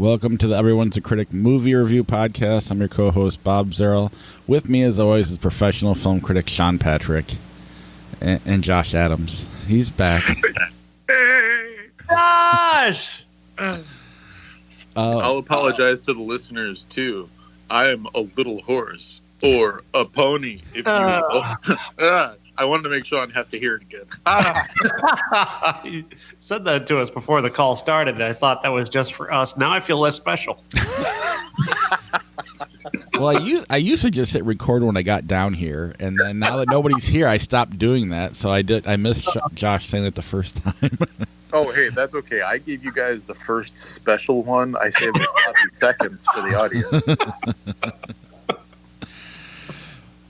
Welcome to the Everyone's a Critic movie review podcast. I'm your co-host, Bob Zerl. With me, as always, is professional film critic Sean Patrick and Josh Adams. He's back. Hey! Josh! I'll apologize to the listeners, too. I am a little horse, or a pony, if you will. I wanted to make sure I'd have to hear it again. You said that to us before the call started, and I thought that was just for us. Now I feel less special. Well, I used to just hit record when I got down here, and then now that nobody's here, I stopped doing that. So I missed Josh saying it the first time. Oh, hey, that's okay. I gave you guys the first special one. I saved the sloppy seconds for the audience.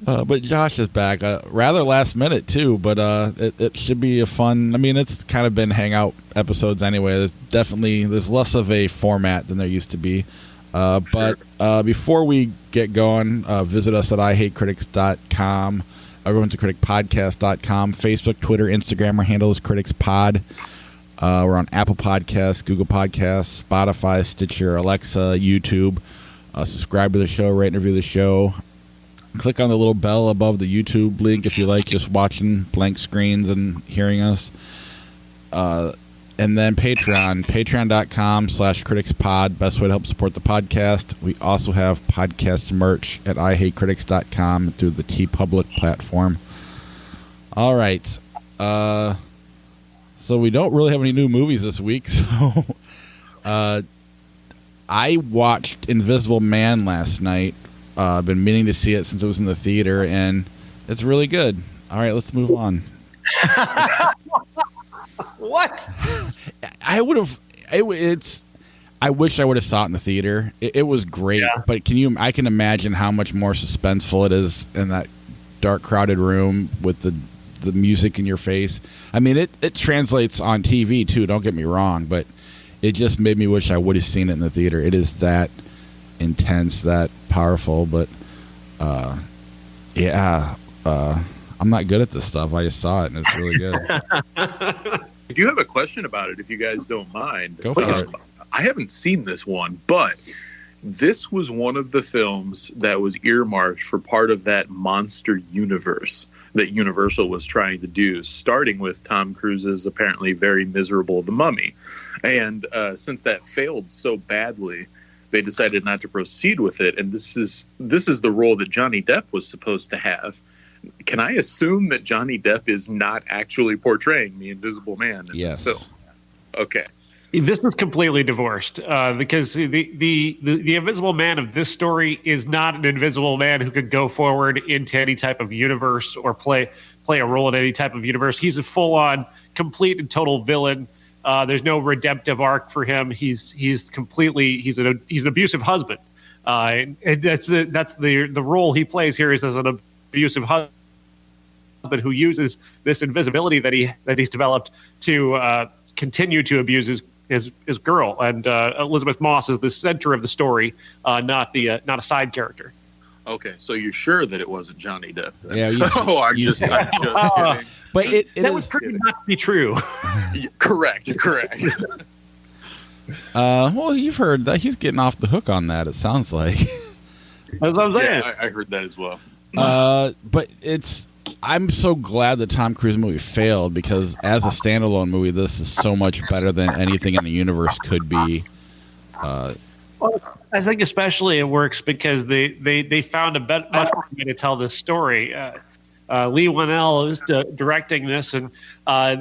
But Josh is back, rather last minute too. But it should be a fun. I mean, it's kind of been hangout episodes anyway. There's less of a format than there used to be. But before we get going, visit us at ihatecritics.com, everyone'sacriticpodcast.com, Facebook, Twitter, Instagram. Our handle is CriticsPod. We're on Apple Podcasts, Google Podcasts, Spotify, Stitcher, Alexa, YouTube. Subscribe to the show, rate and review the show. Click on the little bell above the YouTube link if you like just watching blank screens and hearing us. And then patreon.com/criticspod. Best way to help support the podcast. We also have podcast merch at ihatecritics.com through the TeePublic platform. All right. So we don't really have any new movies this week. So I watched Invisible Man last night. I've been meaning to see it since it was in the theater, and it's really good. All right, let's move on. What? I wish I would have saw it in the theater. It was great, yeah. But I can imagine how much more suspenseful it is in that dark, crowded room with the music in your face. I mean, it translates on TV too. Don't get me wrong, but it just made me wish I would have seen it in the theater. It is that intense, that powerful, but I'm not good at this stuff. I just saw it and it's really good. I do have a question about it, if you guys don't mind. Go for it. I haven't seen this one, but this was one of the films that was earmarked for part of that monster universe that Universal was trying to do, starting with Tom Cruise's apparently very miserable The Mummy. And since that failed so badly, they decided not to proceed with it, and this is the role that Johnny Depp was supposed to have. Can I assume that Johnny Depp is not actually portraying the Invisible Man in this film? Okay. This is completely divorced because the Invisible Man of this story is not an Invisible Man who could go forward into any type of universe or play a role in any type of universe. He's a full-on, complete and total villain. There's no redemptive arc for him. He's an abusive husband, and that's the role he plays here is as an abusive husband who uses this invisibility that he's developed to continue to abuse his girl. And Elizabeth Moss is the center of the story, not a side character. Okay, so you're sure that it wasn't Johnny Depp then? Yeah, I'm just kidding. But that would prove not to be true. Correct. Well, you've heard that he's getting off the hook on that. It sounds like. That's what I'm saying. Yeah, I heard that as well. But I'm so glad the Tom Cruise movie failed, because as a standalone movie, this is so much better than anything in the universe could be. Well, I think especially it works because they found a much better way to tell this story. Lee Whannell is directing this, and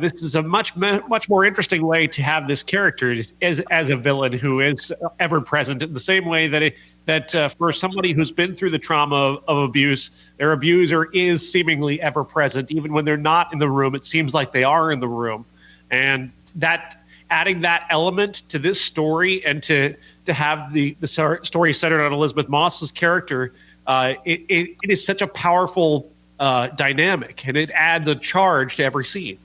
this is a much more interesting way to have this character as a villain who is ever present, in the same way that for somebody who's been through the trauma of abuse, their abuser is seemingly ever present, even when they're not in the room. It seems like they are in the room, and that adding that element to this story and to have the story centered on Elizabeth Moss's character, it is such a powerful dynamic, and it adds a charge to every scene.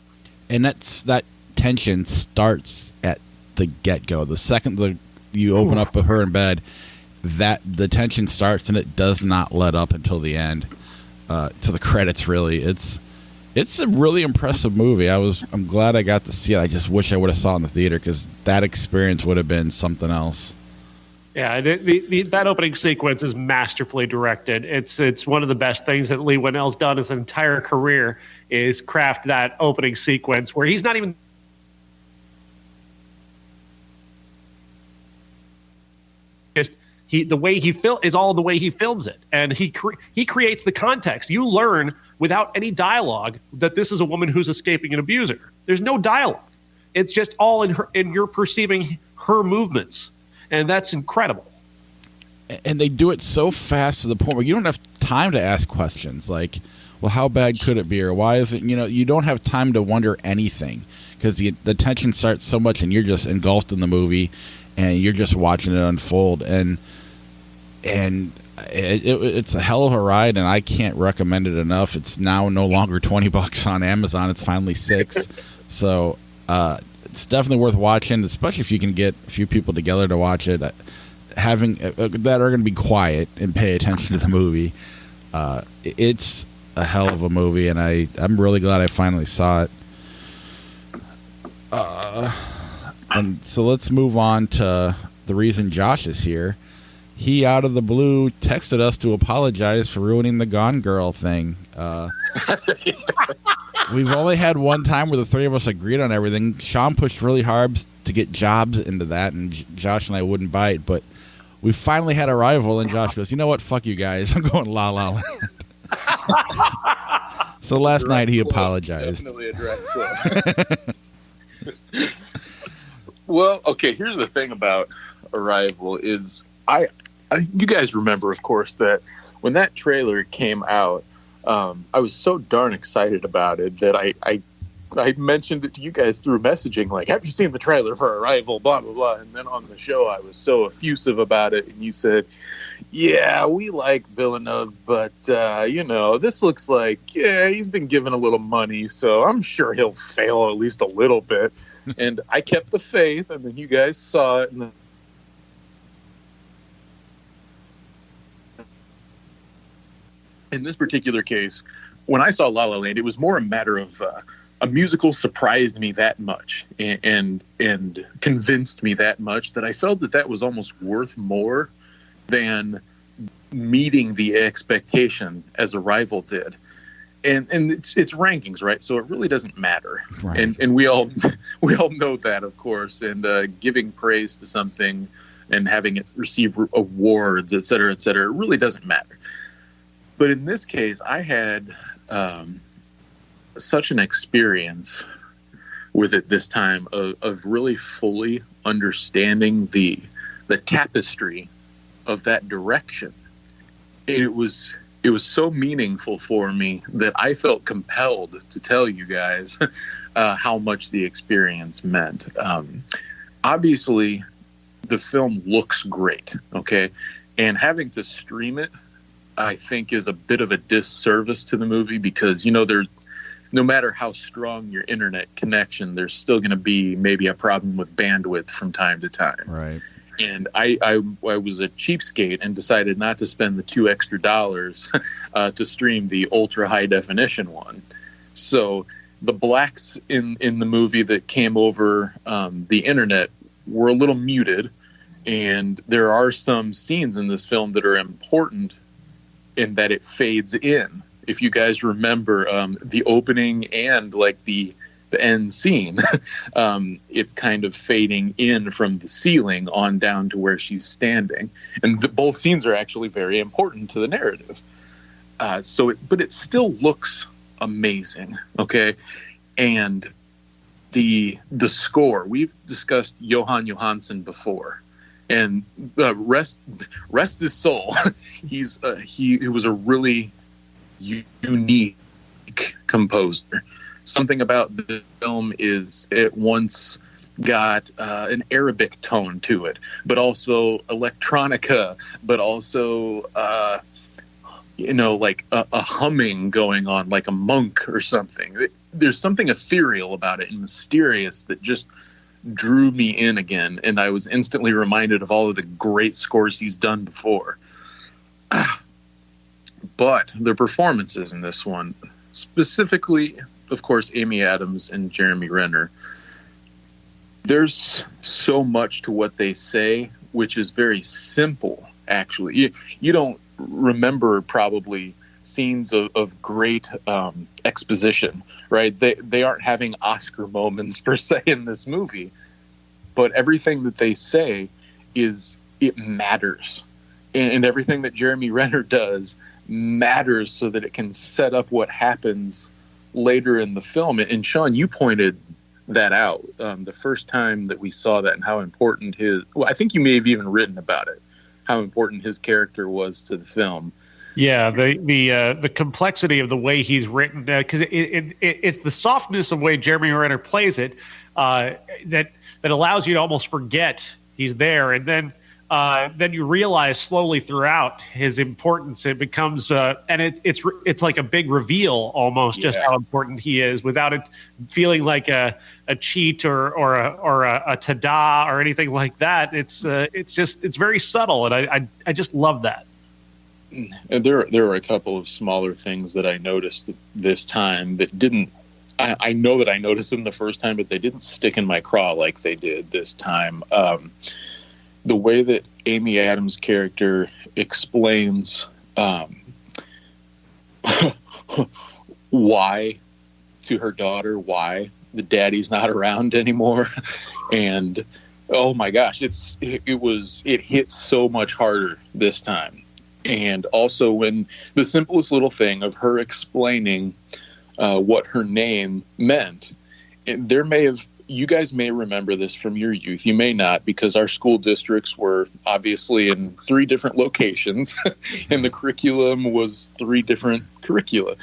And that tension starts at the get-go. The second you open up with her in bed, that the tension starts, and it does not let up until the end, to the credits. Really, it's a really impressive movie. I'm glad I got to see it. I just wish I would have saw it in the theater, because that experience would have been something else. Yeah, that opening sequence is masterfully directed. It's one of the best things that Lee Winnell's done his entire career is craft that opening sequence where he's not even just the way he is all the way he films it, and he creates the context. You learn without any dialogue that this is a woman who's escaping an abuser. There's no dialogue. It's just all in you're perceiving her movements. And that's incredible. And they do it so fast to the point where you don't have time to ask questions like, well, how bad could it be? Or why is it, you don't have time to wonder anything because the tension starts so much and you're just engulfed in the movie and you're just watching it unfold. And it's a hell of a ride, and I can't recommend it enough. It's now no longer $20 on Amazon. It's finally $6. So, it's definitely worth watching, especially if you can get a few people together to watch it, having that are going to be quiet and pay attention to the movie. It's a hell of a movie, and I'm really glad I finally saw it. And so let's move on to the reason Josh is here. He, out of the blue, texted us to apologize for ruining the Gone Girl thing. We've only had one time where the three of us agreed on everything. Sean pushed really hard to get Jobs into that, and Josh and I wouldn't bite. But we finally had a rival, and Josh goes, "You know what? Fuck you guys. I'm going La La Land." So last night he apologized. Definitely a direct quote. Well, okay. Here's the thing about Arrival is you guys remember, of course, that when that trailer came out. I was so darn excited about it that I mentioned it to you guys through messaging, like, have you seen the trailer for Arrival, blah, blah, blah. And then on the show, I was so effusive about it. And you said, yeah, we like Villeneuve, but, this looks like, he's been given a little money, so I'm sure he'll fail at least a little bit. And I kept the faith, and then you guys saw it, and then in this particular case, when I saw La La Land, it was more a matter of a musical surprised me that much and convinced me that much that I felt that was almost worth more than meeting the expectation as Arrival did. And it's rankings, right? So it really doesn't matter. Right. And we all know that, of course. And giving praise to something and having it receive awards, et cetera, it really doesn't matter. But in this case, I had such an experience with it this time of really fully understanding the tapestry of that direction. It was so meaningful for me that I felt compelled to tell you guys how much the experience meant. Obviously, the film looks great, okay? And having to stream it, I think, is a bit of a disservice to the movie because, there's no matter how strong your internet connection, there's still going to be maybe a problem with bandwidth from time to time. Right. And I was a cheapskate and decided not to spend the $2 extra to stream the ultra high definition one. So the blacks in the movie that came over the internet were a little muted, and there are some scenes in this film that are important in that it fades in. If you guys remember the opening and like the end scene, it's kind of fading in from the ceiling on down to where she's standing. And both scenes are actually very important to the narrative. But it still looks amazing, okay? And the score, we've discussed Johan Johansson before. And rest his soul. He was a really unique composer. Something about the film is it once got an Arabic tone to it, but also electronica, but also like a humming going on, like a monk or something. There's something ethereal about it and mysterious that just drew me in again, and I was instantly reminded of all of the great scores he's done before. But the performances in this one, specifically, of course, Amy Adams and Jeremy Renner, there's so much to what they say which is very simple, actually. You don't remember probably scenes of great exposition, right? They aren't having Oscar moments per se in this movie, but everything that they say it matters. And everything that Jeremy Renner does matters so that it can set up what happens later in the film. And Sean, you pointed that out the first time that we saw that, and how important I think you may have even written about it, how important his character was to the film. Yeah, the complexity of the way he's written, because it's the softness of the way Jeremy Renner plays it that allows you to almost forget he's there, and then you realize slowly throughout his importance. It becomes and it's like a big reveal almost, just how important he is, without it feeling like a cheat or a ta-da or anything like that. It's very subtle, and I just love that. And there were a couple of smaller things that I noticed this time that didn't. I know that I noticed them the first time, but they didn't stick in my craw like they did this time. The way that Amy Adams' character explains why to her daughter, why the daddy's not around anymore, and oh my gosh, it hit so much harder this time. And also when the simplest little thing of her explaining what her name meant, you guys may remember this from your youth. You may not, because our school districts were obviously in 3 different locations and the curriculum was 3 different curricula.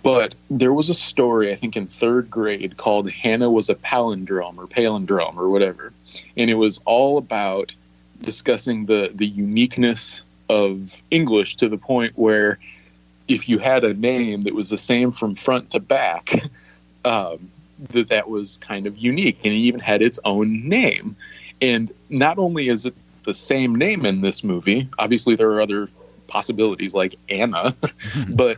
But there was a story, I think in 3rd grade, called Hannah Was a Palindrome or whatever. And it was all about discussing the uniqueness of English, to the point where if you had a name that was the same from front to back, that was kind of unique, and it even had its own name. And not only is it the same name in this movie, obviously there are other possibilities like Anna, but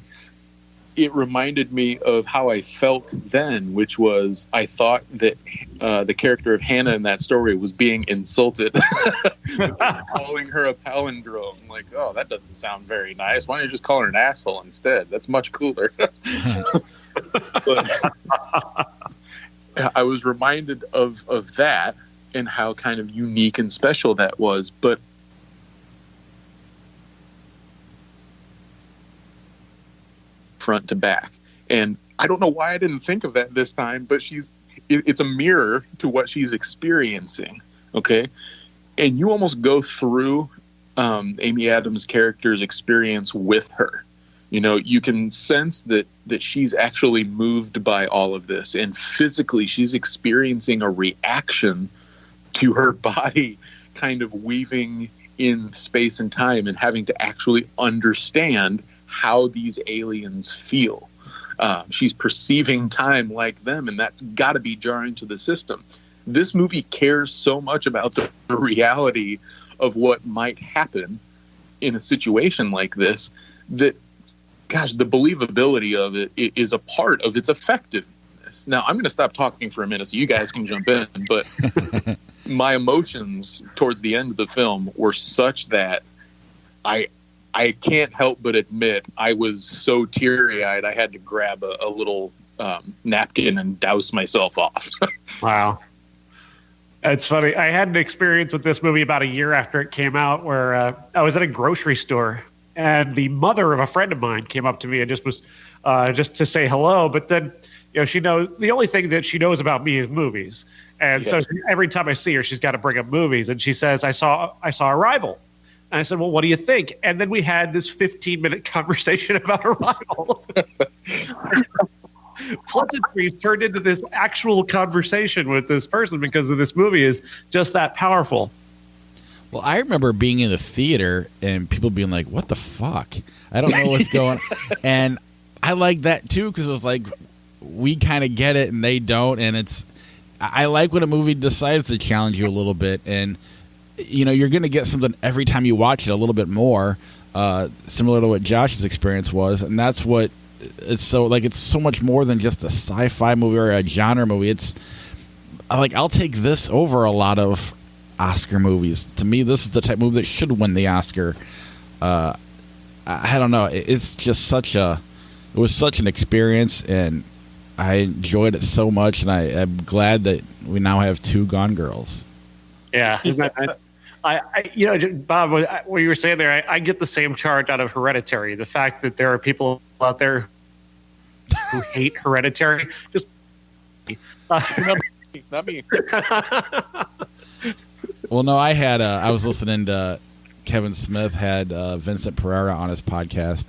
it reminded me of how I felt then, which was I thought that the character of Hannah in that story was being insulted, calling her a palindrome. Like, oh, that doesn't sound very nice. Why don't you just call her an asshole instead? That's much cooler. But I was reminded of that and how kind of unique and special that was. But front to back. And I don't know why I didn't think of that this time, but it's a mirror to what she's experiencing. Okay. And you almost go through Amy Adams' character's experience with her. You know, you can sense that she's actually moved by all of this, and physically she's experiencing a reaction to her body kind of weaving in space and time and having to actually understand how these aliens feel. She's perceiving time like them, and that's got to be jarring to the system. This movie cares so much about the reality of what might happen in a situation like this that, gosh, the believability of it is a part of its effectiveness. Now, I'm going to stop talking for a minute so you guys can jump in, but my emotions towards the end of the film were such that I can't help but admit I was so teary-eyed I had to grab a little napkin and douse myself off. Wow. It's funny. I had an experience with this movie about a year after it came out where I was at a grocery store, and the mother of a friend of mine came up to me and just was just to say hello. But then, she knows the only thing that she knows about me is movies. And so every time I see her, she's got to bring up movies. And she says, I saw Arrival. And I said, well, what do you think? And then we had this 15-minute conversation about Arrival. Pleasantries turned into this actual conversation with this person because of this movie is just that powerful. Well, I remember being in the theater and people being like, what the fuck? I don't know what's going on. And I like that, too, because it was like, we kind of get it and they don't. And I like when a movie decides to challenge you a little bit. And you're going to get something every time you watch it a little bit more, similar to what Josh's experience was. And that's what it's so much more than just a sci-fi movie or a genre movie. It's like, I'll take this over a lot of Oscar movies. To me, this is the type of movie that should win the Oscar. I don't know. It's just it was such an experience, and I enjoyed it so much, and I'm glad that we now have 2 Gone Girls. Yeah. Bob, what you were saying there, I get the same charge out of Hereditary. The fact that there are people out there who hate Hereditary, just not me. Well, no, I was listening to Kevin Smith had Vincent Pereira on his podcast,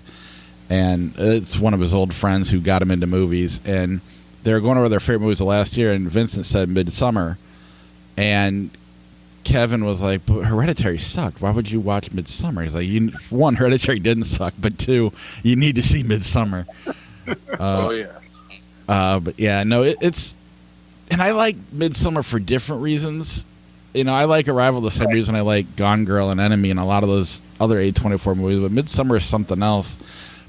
and it's one of his old friends who got him into movies, and they were going over their favorite movies of last year, and Vincent said Midsommar, and Kevin was like, but Hereditary sucked. Why would you watch Midsommar? He's like, 1, Hereditary didn't suck, but 2, you need to see Midsommar. Oh, yes. But yeah, no, it's... And I like Midsommar for different reasons. You know, I like Arrival the same reason I like Gone Girl and Enemy and a lot of those other A24 movies, but Midsommar is something else.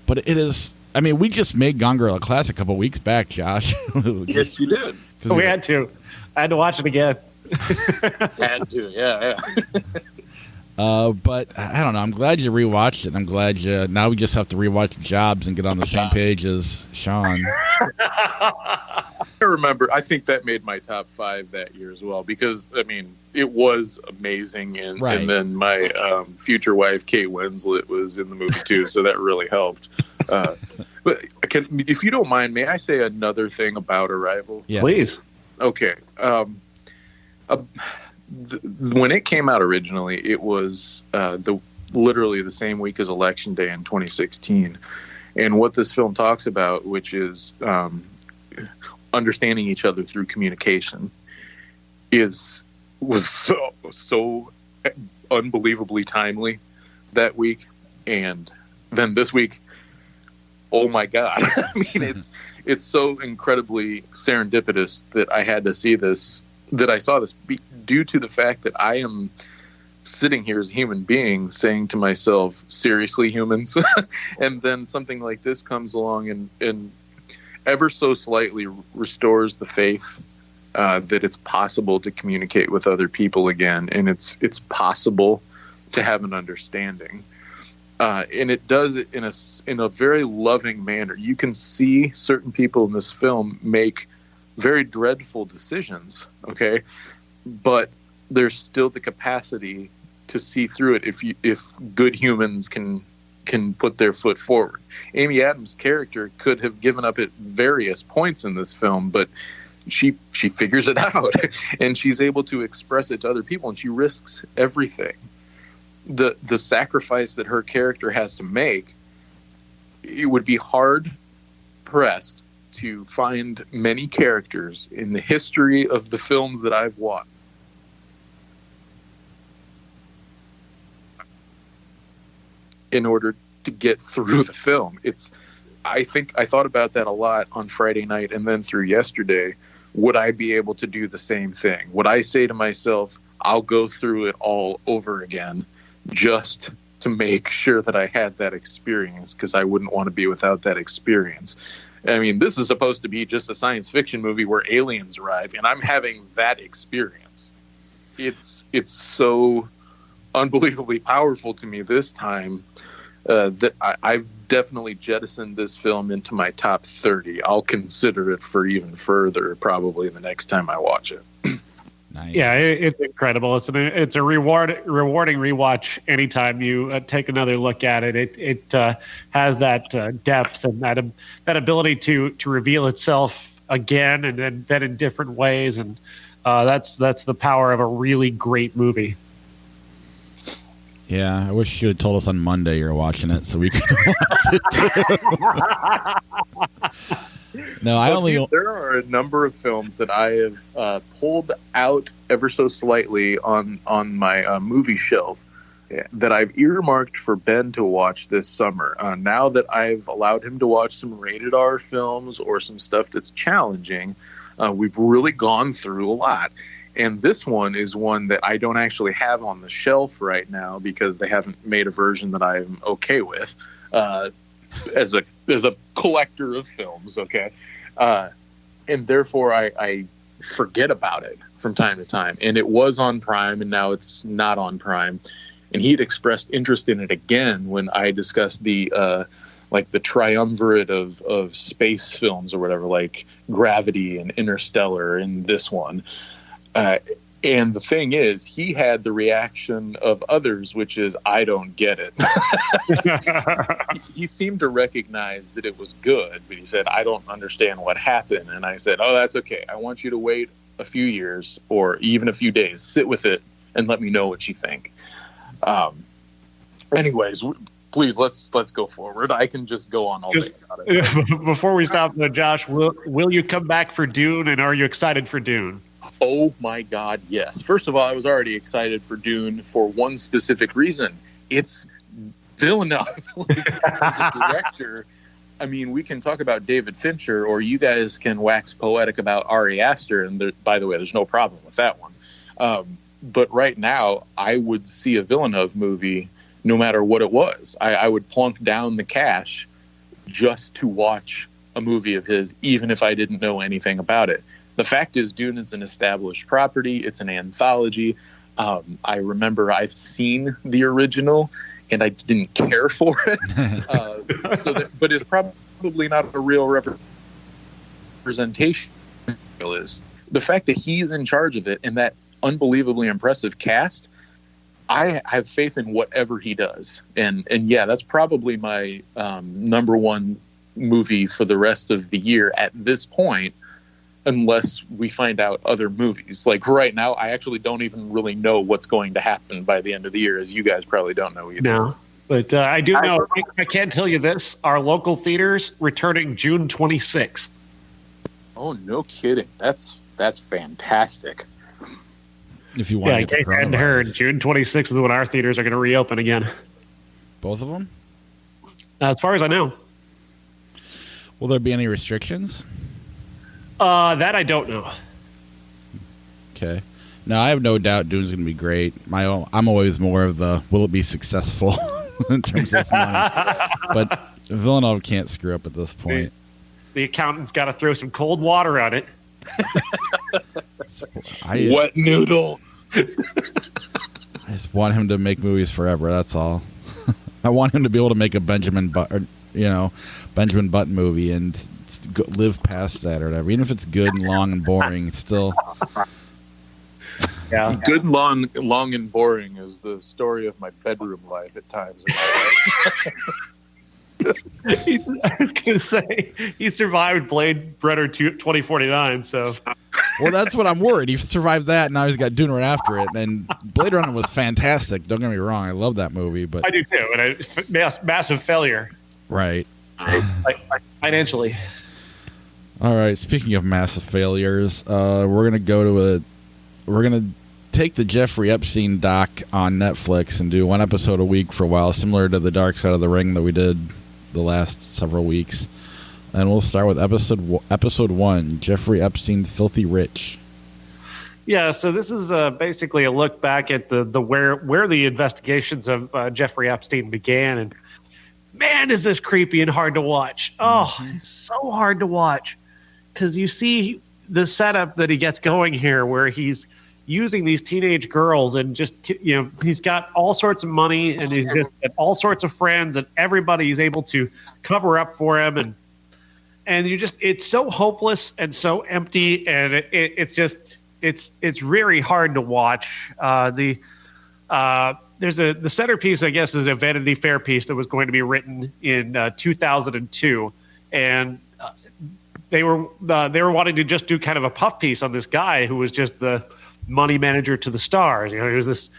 But it is... I mean, we just made Gone Girl a classic a couple weeks back, Josh. Yes, you did. We had to. I had to watch it again. Had to, yeah. But I don't know. I'm glad you rewatched it. I'm glad now we just have to rewatch Jobs and get on the same page as Sean. I remember. I think that made my top 5 that year as well because I mean it was amazing, and then my future wife Kate Winslet was in the movie too, so that really helped. But if you don't mind, may I say another thing about Arrival? Yes. Please. Okay. When it came out originally, it was literally the same week as Election Day in 2016, and what this film talks about, which is understanding each other through communication, was so unbelievably timely that week, and then this week, oh my God! I mean, it's so incredibly serendipitous that I had to see this. That I saw this due to the fact that I am sitting here as a human being saying to myself, seriously, humans? And then something like this comes along and ever so slightly restores the faith that it's possible to communicate with other people again, and it's possible to have an understanding. And it does it in a very loving manner. You can see certain people in this film make very dreadful decisions, okay, but there's still the capacity to see through it if good humans can put their foot forward. Amy Adams' character could have given up at various points in this film, but she figures it out and she's able to express it to other people, and she risks everything. The sacrifice that her character has to make, it would be hard pressed to find many characters in the history of the films that I've watched in order to get through the film. I think I thought about that a lot on Friday night and then through yesterday. Would I be able to do the same thing? Would I say to myself, I'll go through it all over again just to make sure that I had that experience, because I wouldn't want to be without that experience. I mean, this is supposed to be just a science fiction movie where aliens arrive, and I'm having that experience. It's so unbelievably powerful to me this time that I've definitely jettisoned this film into my top 30. I'll consider it for even further probably the next time I watch it. Nice. Yeah, it's incredible. It's a rewarding rewatch anytime you take another look at it. It has that depth and that ability to reveal itself again and then in different ways, and that's the power of a really great movie. Yeah, I wish you had told us on Monday you were watching it so we could have watched it too. No, there are a number of films that I have pulled out ever so slightly on my movie shelf that I've earmarked for Ben to watch this summer. Now that I've allowed him to watch some rated R films or some stuff that's challenging, we've really gone through a lot. And this one is one that I don't actually have on the shelf right now because they haven't made a version that I'm okay with. As a collector of films, okay, and therefore I forget about it from time to time. And it was on Prime, and now it's not on Prime. And he had expressed interest in it again when I discussed the triumvirate of space films or whatever, like Gravity and Interstellar and this one. And the thing is, he had the reaction of others, which is, I don't get it. He seemed to recognize that it was good, but he said, I don't understand what happened. And I said, oh, that's okay. I want you to wait a few years or even a few days. Sit with it and let me know what you think. Anyways, please, let's go forward. I can just go on all day about it. Before we stop, Josh, will you come back for Dune, and are you excited for Dune? Oh my God, yes. First of all, I was already excited for Dune for one specific reason. It's Villeneuve. As a director, I mean, we can talk about David Fincher, or you guys can wax poetic about Ari Aster, and by the way, there's no problem with that one. But right now, I would see a Villeneuve movie no matter what it was. I would plunk down the cash just to watch a movie of his, even if I didn't know anything about it. The fact is, Dune is an established property. It's an anthology. I remember I've seen the original, and I didn't care for it. But it's probably not a real representation. Is the fact that he's in charge of it and that unbelievably impressive cast. I have faith in whatever he does, and yeah, that's probably my number one movie for the rest of the year at this point. Unless we find out other movies. Like right now, I actually don't even really know what's going to happen by the end of the year, as you guys probably don't know either. No, but I do know. I can tell you this: our local theaters returning June 26th. Oh, no kidding! That's fantastic. If you want to get the coronavirus. Heard June 26th is when our theaters are going to reopen again. Both of them? As far as I know. Will there be any restrictions? That I don't know. Okay. Now, I have no doubt Dune's going to be great. I'm always more of the, will it be successful in terms of money? But Villeneuve can't screw up at this point. The accountant's got to throw some cold water on it. Wet noodle. I just want him to make movies forever, that's all. I want him to be able to make a Benjamin Button movie and live past that or whatever. Even if it's good and long and boring, it's still... Yeah. Good, long and boring is the story of my bedroom life at times in my life. I was going to say, he survived Blade Runner 2049, so... Well, that's what I'm worried. He survived that, now he's got Dune right after it. And Blade Runner was fantastic. Don't get me wrong. I love that movie. But I do, too. And massive failure. Right. Financially. All right. Speaking of massive failures, we're going to take the Jeffrey Epstein doc on Netflix and do one episode a week for a while, similar to the Dark Side of the Ring that we did the last several weeks. And we'll start with episode 1, Jeffrey Epstein, Filthy Rich. Yeah, so this is basically a look back at the where the investigations of Jeffrey Epstein began, and man, is this creepy and hard to watch. Oh, It's so hard to watch because you see the setup that he gets going here, where he's using these teenage girls and just, he's got all sorts of money and he's just got all sorts of friends and everybody he's able to cover up for him, and it's so hopeless and so empty, and it's really hard to watch. The centerpiece, I guess, is a Vanity Fair piece that was going to be written in 2002, and they were wanting to just do kind of a puff piece on this guy who was just the money manager to the stars. He was this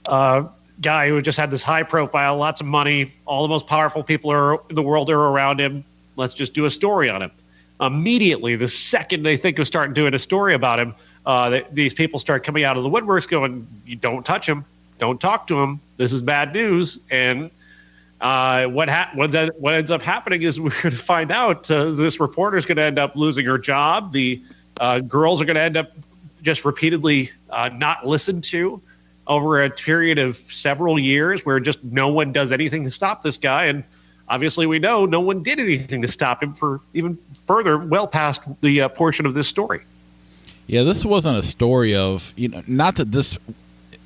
guy who just had this high profile, lots of money, all the most powerful people in the world are around him. Let's just do a story on him. Immediately, the second they think of starting doing a story about him, these people start coming out of the woodworks going, you don't touch him, don't talk to him, this is bad news. And what ends up happening is we're going to find out this reporter is going to end up losing her job. The girls are going to end up just repeatedly not listened to over a period of several years, where just no one does anything to stop this guy. And obviously we know no one did anything to stop him for even further, well past the portion of this story. Yeah, this wasn't a story of, not that this,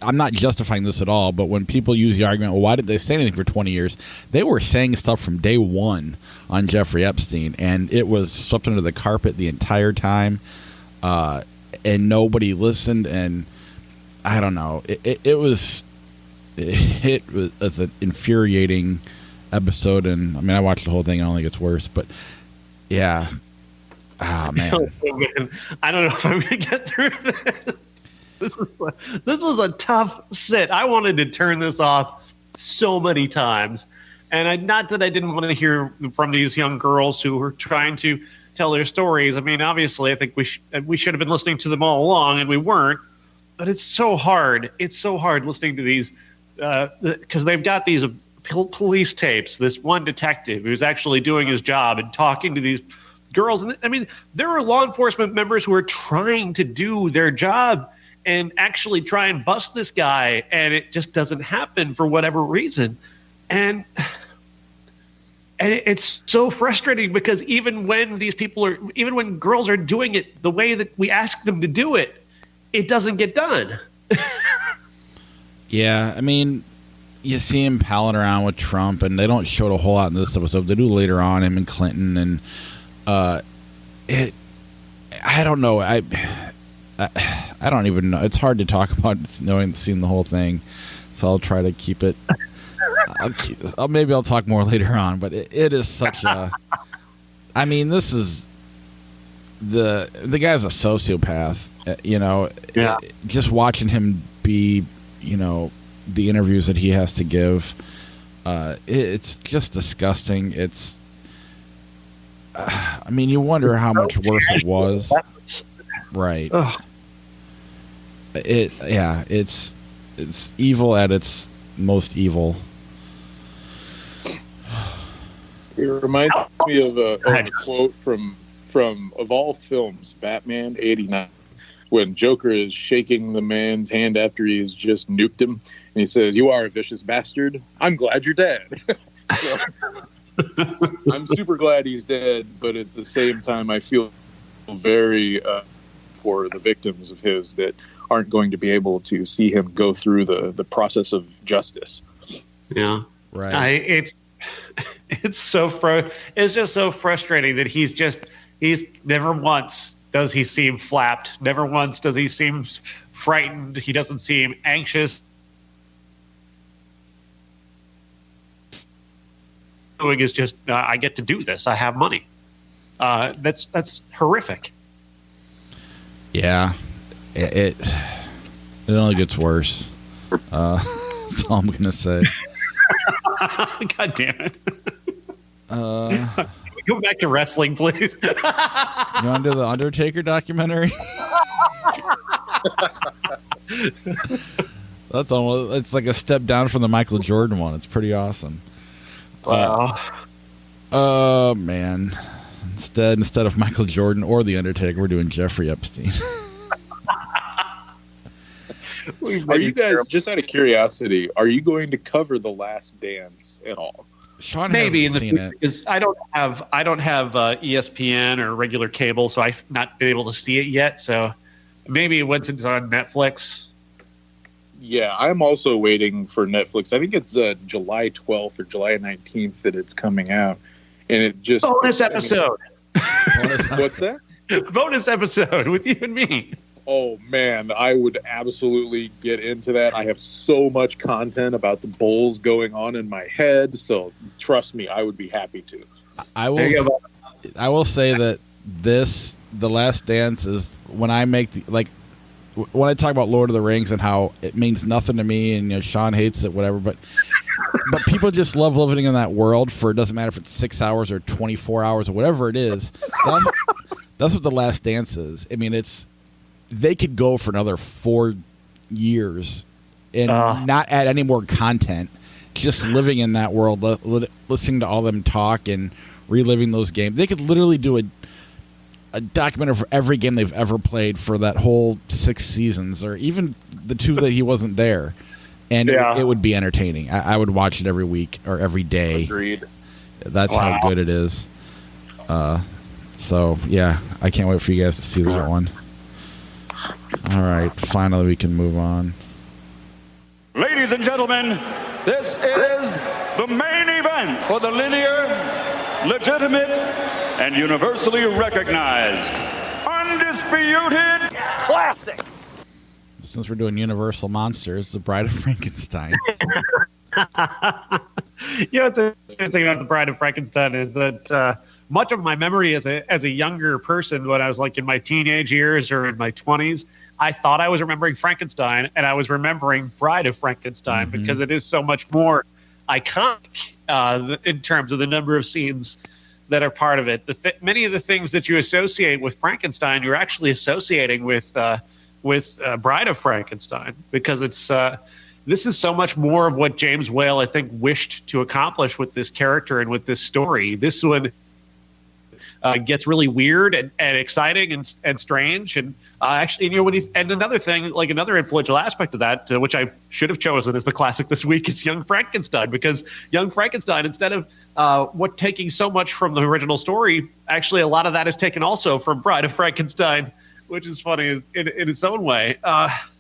I'm not justifying this at all, but when people use the argument, well, why did they say anything for 20 years? They were saying stuff from day one on Jeffrey Epstein, and it was swept under the carpet the entire time, and nobody listened, and I don't know. It was an infuriating episode, and I mean, I watched the whole thing, and I don't think it's worse, but yeah. Oh, man. I don't know if I'm going to get through this. This was a tough sit. I wanted to turn this off so many times. And not that I didn't want to hear from these young girls who were trying to tell their stories. I mean, obviously, I think we should have been listening to them all along, and we weren't. But it's so hard. It's so hard listening to these because they've got these police tapes. This one detective who's actually doing his job and talking to these girls. And I mean, there are law enforcement members who are trying to do their job and actually try and bust this guy, and it just doesn't happen for whatever reason. And it's so frustrating because even when girls are doing it the way that we ask them to do it, it doesn't get done. Yeah, I mean, you see him palling around with Trump, and they don't show it a whole lot in this episode. They do later on, him and Clinton, and I don't know. I don't even know. It's hard to talk about seeing the whole thing, so I'll try to keep it. Maybe I'll talk more later on, but it is such a. I mean, this is the guy's a sociopath. Yeah. Just watching him be, the interviews that he has to give, it's just disgusting. It's. I mean, you wonder how much worse it was. Right. Ugh. It's evil at its most evil. It reminds me of a quote from of all films, Batman '89, when Joker is shaking the man's hand after he's just nuked him, and he says, "You are a vicious bastard. I'm glad you're dead." So, I'm super glad he's dead, but at the same time, I feel very for the victims of his that aren't going to be able to see him go through the process of justice. Yeah, right. It's just so frustrating that he's never once does he seem flapped. Never once does he seem frightened. He doesn't seem anxious. Is just I get to do this. I have money. That's horrific. Yeah, it only gets worse. That's all I'm gonna say. God damn it! Go back to wrestling, please. You want to do the Undertaker documentary? It's like a step down from the Michael Jordan one. It's pretty awesome. Wow. Man. Instead of Michael Jordan or The Undertaker, we're doing Jeffrey Epstein. Are you guys, just out of curiosity, are you going to cover The Last Dance at all? Sean maybe in hasn't the seen future, it. because I don't have ESPN or regular cable, so I've not been able to see it yet. So maybe once it's on Netflix. Yeah, I'm also waiting for Netflix. I think it's July 12th or July 19th that it's coming out. And it just... Bonus episode. What's that? Bonus episode with you and me. Oh, man, I would absolutely get into that. I have so much content about the Bulls going on in my head, so trust me, I would be happy to. I will say that The Last Dance is when I make when I talk about Lord of the Rings and how it means nothing to me, and Sean hates it, whatever, but people just love living in that world for it doesn't matter if it's 6 hours or 24 hours or whatever it is. That's what The Last Dance is. I mean, they could go for another 4 years and not add any more content, just living in that world, listening to all them talk and reliving those games. They could literally do a documentary for every game they've ever played for that whole 6 seasons, or even the 2 that he wasn't there. And it would be entertaining. I would watch it every week or every day. Agreed. That's how good it is. So, yeah, I can't wait for you guys to see that one. All right, finally we can move on. Ladies and gentlemen, this is the main event for the linear, legitimate, and universally recognized, undisputed classic. Since we're doing Universal Monsters, The Bride of Frankenstein. What's interesting about The Bride of Frankenstein is that much of my memory as a younger person, when I was like in my teenage years or in my 20s, I thought I was remembering Frankenstein, and I was remembering Bride of Frankenstein because it is so much more iconic in terms of the number of scenes that are part of it. Many of the things that you associate with Frankenstein, you're actually associating with Bride of Frankenstein, because this is so much more of what James Whale, I think, wished to accomplish with this character and with this story. This one gets really weird and exciting and strange. And actually, and another thing, like another influential aspect of that, which I should have chosen as the classic this week, is Young Frankenstein, because Young Frankenstein, instead of taking so much from the original story, actually a lot of that is taken also from Bride of Frankenstein, which is funny in its own way.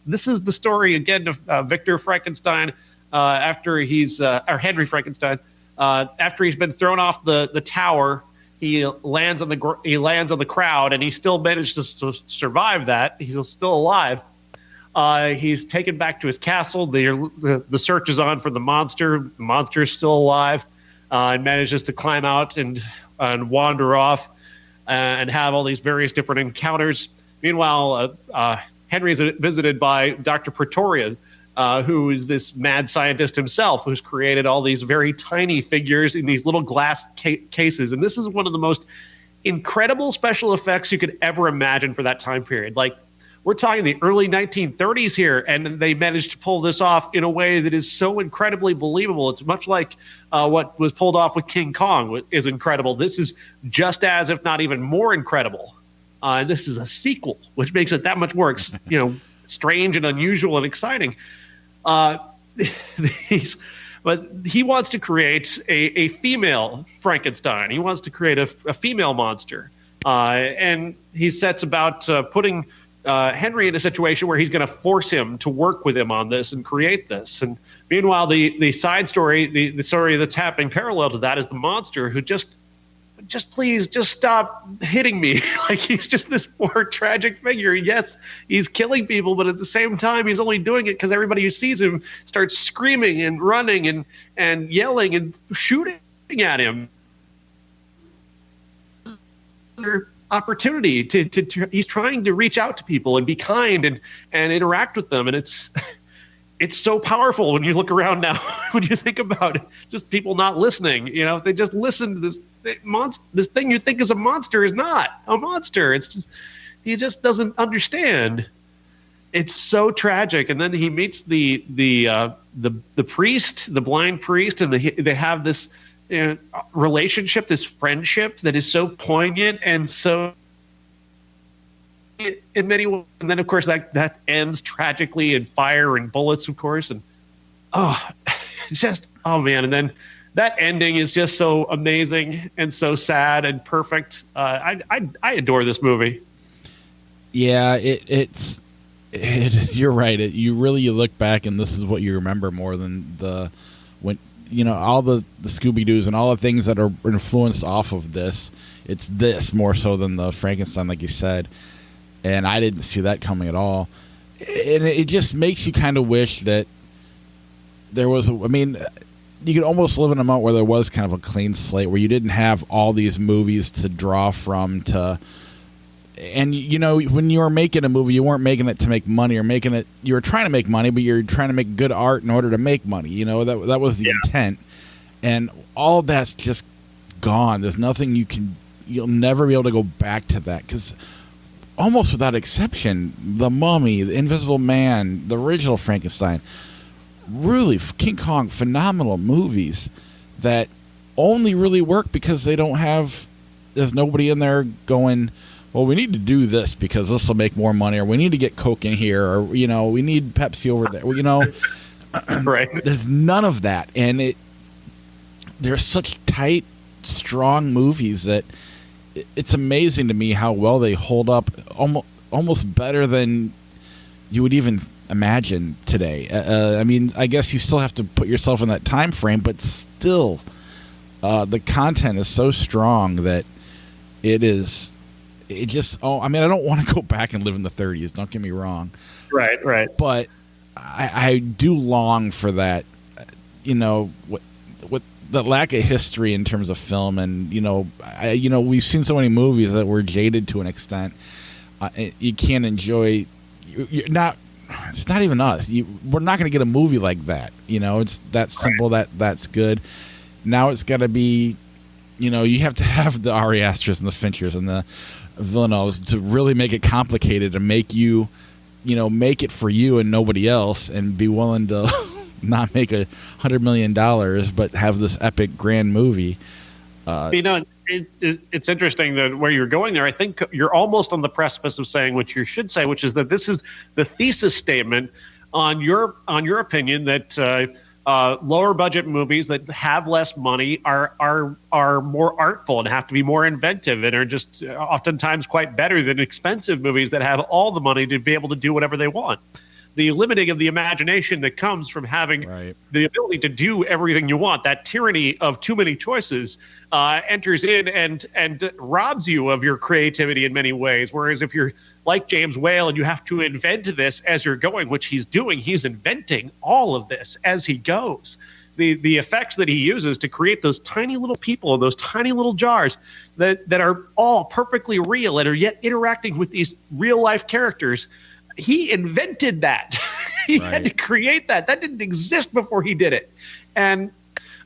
This is the story, again, of Victor Frankenstein after or Henry Frankenstein, after he's been thrown off the tower. He lands on the crowd, and he still managed to survive that. He's still alive. He's taken back to his castle. The search is on for the monster. The monster is still alive, and manages to climb out and wander off and have all these various different encounters. Meanwhile, Henry is visited by Dr. Praetorian, who is this mad scientist himself, who's created all these very tiny figures in these little glass cases. And this is one of the most incredible special effects you could ever imagine for that time period. Like, we're talking the early 1930s here, and they managed to pull this off in a way that is so incredibly believable. It's much like what was pulled off with King Kong is incredible. This is just as, if not even more incredible. And this is a sequel, which makes it that much more, strange and unusual and exciting. But he wants to create a female Frankenstein. He wants to create a female monster. And he sets about putting Henry in a situation where he's going to force him to work with him on this and create this. And meanwhile, the side story, the story that's happening parallel to that, is the monster who just please stop hitting me. Like, he's just this poor tragic figure. Yes, he's killing people, but at the same time, he's only doing it because everybody who sees him starts screaming and running and yelling and shooting at him. Opportunity to he's trying to reach out to people and be kind and interact with them, and it's so powerful when you look around now. When you think about it, just people not listening, if they just listen to this thing you think is a monster is not a monster. It's just, he just doesn't understand. It's so tragic. And then he meets the priest, the blind priest, and they have this relationship, this friendship that is so poignant and so in many ways. And then, of course, that ends tragically in fire and bullets, of course. And it's just, oh man. And then that ending is just so amazing and so sad and perfect. I adore this movie. Yeah, you're right. You look back and this is what you remember more than all the Scooby-Doos and all the things that are influenced off of this. It's this more so than the Frankenstein, like you said. And I didn't see that coming at all. And it just makes you kind of wish that there was, you could almost live in a moment where there was kind of a clean slate, where you didn't have all these movies to draw from and when you were making a movie, you weren't making it to make money you were trying to make money, but you're trying to make good art in order to make money. That was the intent. And all of that's just gone. There's nothing you'll never be able to go back to that, because almost without exception, The Mummy, The Invisible Man, the original Frankenstein, really King Kong, phenomenal movies that only really work because there's nobody in there going, well, we need to do this because this will make more money, or we need to get Coke in here, or we need Pepsi over there. Right. There's none of that, and they're such tight, strong movies that it's amazing to me how well they hold up. Almost almost better than you would even imagine today. I mean, I guess you still have to put yourself in that time frame, but still, the content is so strong that it just. Oh, I mean, I don't want to go back and live in the 30s. Don't get me wrong. Right. But I do long for that. You know, with the lack of history in terms of film, and we've seen so many movies that we're jaded to an extent. You can't enjoy. You're not. It's not even us. We're not going to get a movie like that. It's that simple. That's good. Now it's got to be. You have to have the Ari Asters and the Finchers and the Villeneuves to really make it complicated and make you, make it for you and nobody else, and be willing to not make $100 million, but have this epic grand movie. It's interesting that where you're going there. I think you're almost on the precipice of saying what you should say, which is that this is the thesis statement on your opinion that lower budget movies that have less money are more artful and have to be more inventive and are just oftentimes quite better than expensive movies that have all the money to be able to do whatever they want. The limiting of the imagination that comes from having the ability to do everything you want, that tyranny of too many choices, enters in and robs you of your creativity in many ways. Whereas if you're like James Whale and you have to invent this as you're going, which he's doing, he's inventing all of this as he goes. The effects that he uses to create those tiny little people in those tiny little jars that are all perfectly real and are yet interacting with these real life characters. He invented that. He had to create that. That didn't exist before he did it. And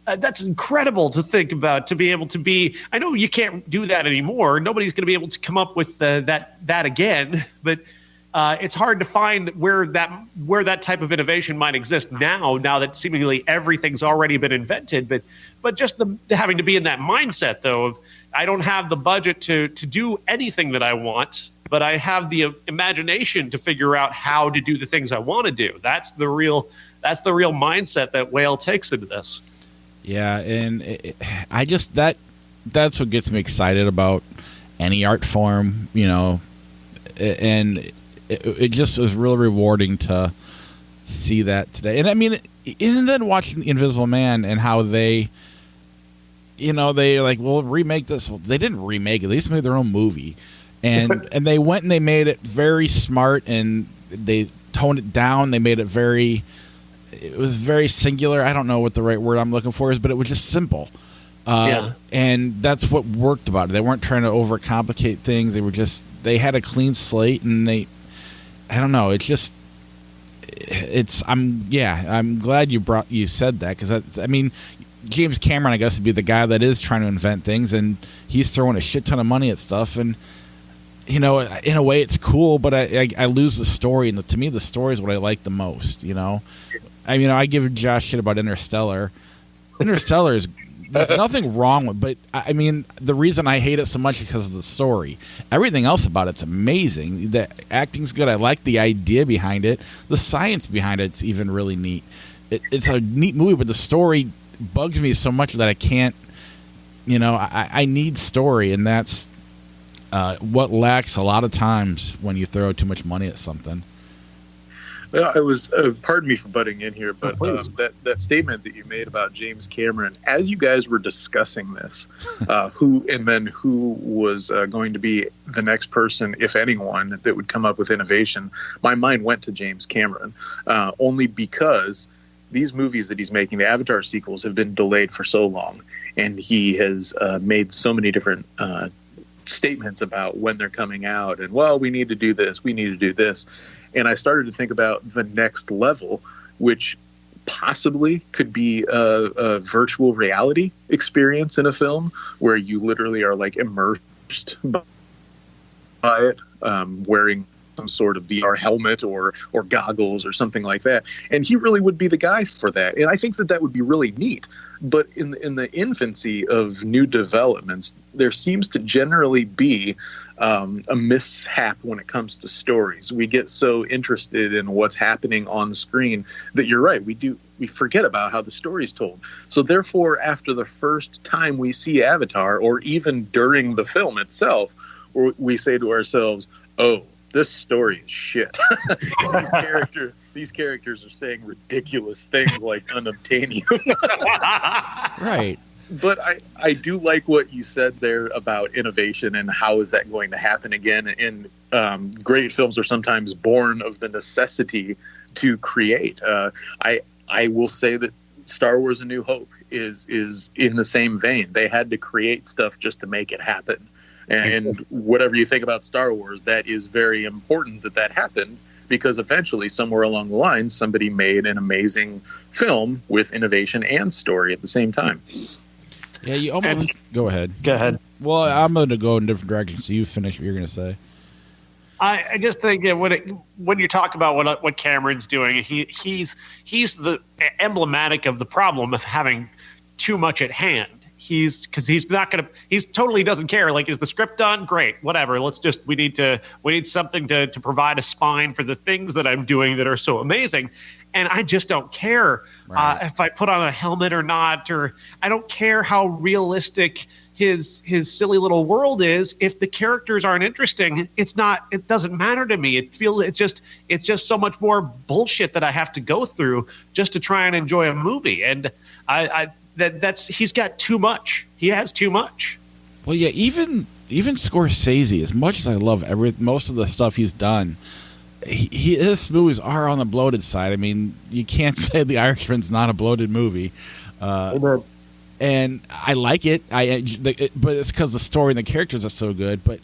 that's incredible to think about, to be able to be. I know you can't do that anymore. Nobody's going to be able to come up with that again. But it's hard to find where that type of innovation might exist now that seemingly everything's already been invented. But just having to be in that mindset, though, of I don't have the budget to do anything that I want, but I have the imagination to figure out how to do the things I want to do. That's the real mindset that Whale takes into this. Yeah, and that's what gets me excited about any art form, and it just was really rewarding to see that today. And I mean, and then watching The Invisible Man and how they like, well, remake this. Well, they didn't remake it. They just made their own movie. And they went and they made it very smart, and they toned it down. They made it it was very singular. I don't know what the right word I'm looking for is, but it was just simple. And that's what worked about it. They weren't trying to overcomplicate things. They had a clean slate, and I don't know. I'm glad you said that, because James Cameron, I guess, would be the guy that is trying to invent things, and he's throwing a shit ton of money at stuff. And in a way, it's cool, but I lose the story, and to me, the story is what I like the most. I give Josh shit about Interstellar. Interstellar is there's nothing wrong with, but the reason I hate it so much is because of the story. Everything else about it's amazing. The acting's good. I like the idea behind it. The science behind it's even really neat. It's a neat movie, but the story bugs me so much that I can't. I need story, and that's what lacks a lot of times when you throw too much money at something. Well, I was, pardon me for butting in here, but that statement that you made about James Cameron, as you guys were discussing this, who was going to be the next person, if anyone, that would come up with innovation, my mind went to James Cameron, only because these movies that he's making, the Avatar sequels, have been delayed for so long, and he has made so many different statements about when they're coming out, and, well, we need to do this, we need to do this. And I started to think about the next level, which possibly could be a virtual reality experience in a film where you literally are like immersed by it, wearing some sort of VR helmet or goggles or something like that. And he really would be the guy for that. And I think that would be really neat. But in the infancy of new developments, there seems to generally be a mishap when it comes to stories. We get so interested in what's happening on the screen that you're right. We forget about how the story's told. So therefore, after the first time we see Avatar, or even during the film itself, we say to ourselves, oh, this story is shit. These characters are saying ridiculous things like unobtainium. Right. But I do like what you said there about innovation and how is that going to happen again. And great films are sometimes born of the necessity to create. I will say that Star Wars: A New Hope is in the same vein. They had to create stuff just to make it happen. And whatever you think about Star Wars, that is very important that happened, because eventually, somewhere along the line, somebody made an amazing film with innovation and story at the same time. Yeah, you almost... Go ahead. Go ahead. Well, I'm going to go in different directions, so you finish what you're going to say. I just think that when you talk about what Cameron's doing, he's the emblematic of the problem of having too much at hand. He's totally doesn't care. Like, is the script done? Great, whatever. We need something to provide a spine for the things that I'm doing that are so amazing. And I just don't care if I put on a helmet or not, or I don't care how realistic his silly little world is. If the characters aren't interesting, it doesn't matter to me. It's just so much more bullshit that I have to go through just to try and enjoy a movie. And he's got too much. He has too much. Well, yeah, even Scorsese, as much as I love most of the stuff he's done, his movies are on the bloated side. I mean, you can't say The Irishman's not a bloated movie. And I like it. But it's because the story and the characters are so good. But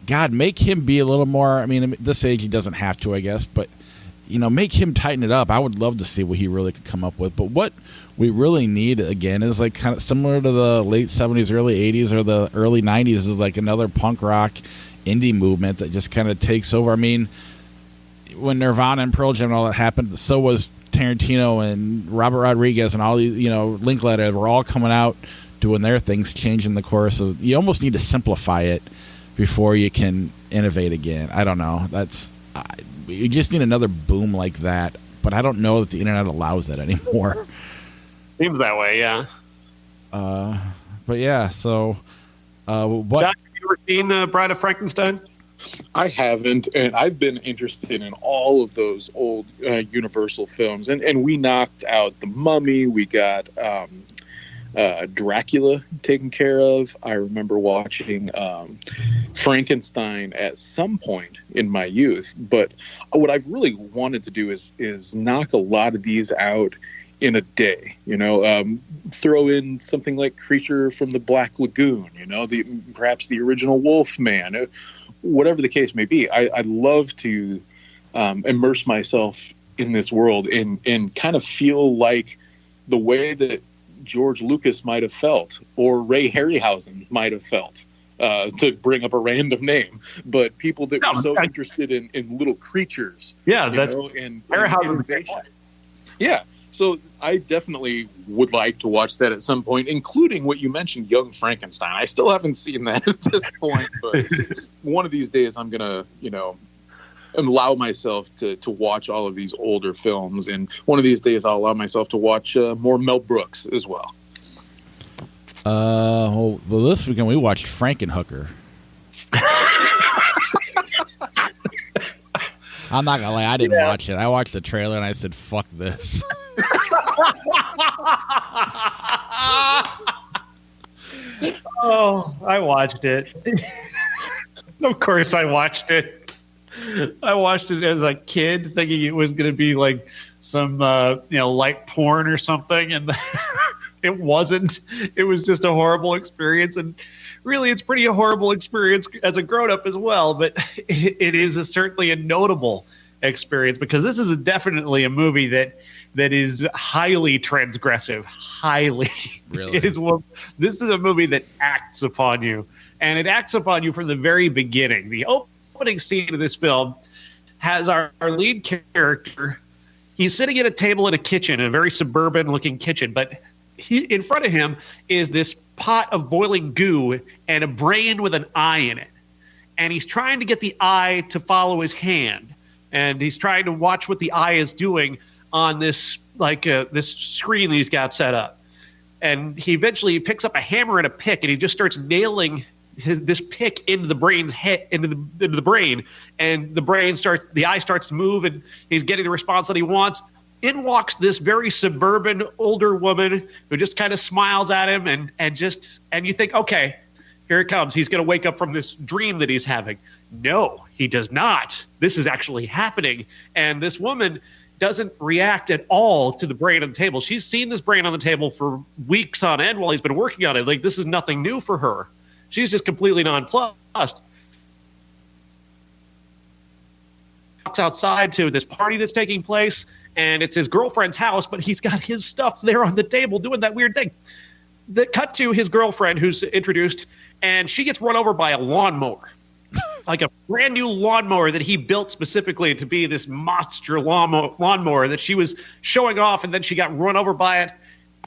God, make him be a little more. I mean, at this age he doesn't have to, I guess. But make him tighten it up. I would love to see what he really could come up with. But what we really need again is like kind of similar to the late '70s, early '80s, or the early '90s, is like another punk rock indie movement that just kind of takes over. I mean, when Nirvana and Pearl Jam and all that happened, so was Tarantino and Robert Rodriguez and all these, Linklater, were all coming out doing their things, changing the course of. You almost need to simplify it before you can innovate again. I don't know. You just need another boom like that, but I don't know that the internet allows that anymore. Seems that way, yeah. But yeah, so what? John, have you ever seen Bride of Frankenstein? I haven't, and I've been interested in all of those old Universal films, and we knocked out The Mummy. We got Dracula taken care of. I remember watching Frankenstein at some point in my youth, but what I've really wanted to do is knock a lot of these out in a day. Throw in something like Creature from the Black Lagoon, perhaps the original Wolfman. Whatever the case may be, I'd love to immerse myself in this world and kind of feel like the way that George Lucas might have felt, or Ray Harryhausen might have felt, to bring up a random name, but people that were so interested in little creatures. Yeah, that's Harryhausen. Yeah. So I definitely would like to watch that at some point, including what you mentioned, Young Frankenstein. I still haven't seen that at this point, but one of these days I'm going to, allow myself to watch all of these older films. And one of these days I'll allow myself to watch more Mel Brooks as well. Well, this weekend we watched Frankenhooker. I'm not gonna lie, I didn't watch it. I watched the trailer and I said, "Fuck this." Oh, I watched it. Of course, I watched it. I watched it as a kid, thinking it was going to be like some, light porn or something, and it wasn't. It was just a horrible experience, and really, it's pretty a horrible experience as a grown-up as well. But it is certainly a notable experience, because this is definitely a movie that is highly transgressive. Highly, really. This is a movie that acts upon you, and it acts upon you from the very beginning. The opening scene of this film has our lead character. He's sitting at a table in a kitchen, a very suburban-looking kitchen, but in front of him is this pot of boiling goo and a brain with an eye in it. And he's trying to get the eye to follow his hand. And he's trying to watch what the eye is doing on this this screen that he's got set up. And he eventually picks up a hammer and a pick, and he just starts nailing this pick into the brain's head, into the brain, and the eye starts to move, and he's getting the response that he wants. In walks this very suburban older woman who just kind of smiles at him, and you think, okay, here it comes. He's going to wake up from this dream that he's having. No, he does not. This is actually happening, and this woman doesn't react at all to the brain on the table. She's seen this brain on the table for weeks on end while he's been working on it. Like, this is nothing new for her. She's just completely nonplussed. Walks outside to this party that's taking place, and it's his girlfriend's house, but he's got his stuff there on the table doing that weird thing. The cut to his girlfriend, who's introduced, and she gets run over by a lawnmower. Like a brand new lawnmower that he built specifically to be this monster lawnmower that she was showing off, and then she got run over by it.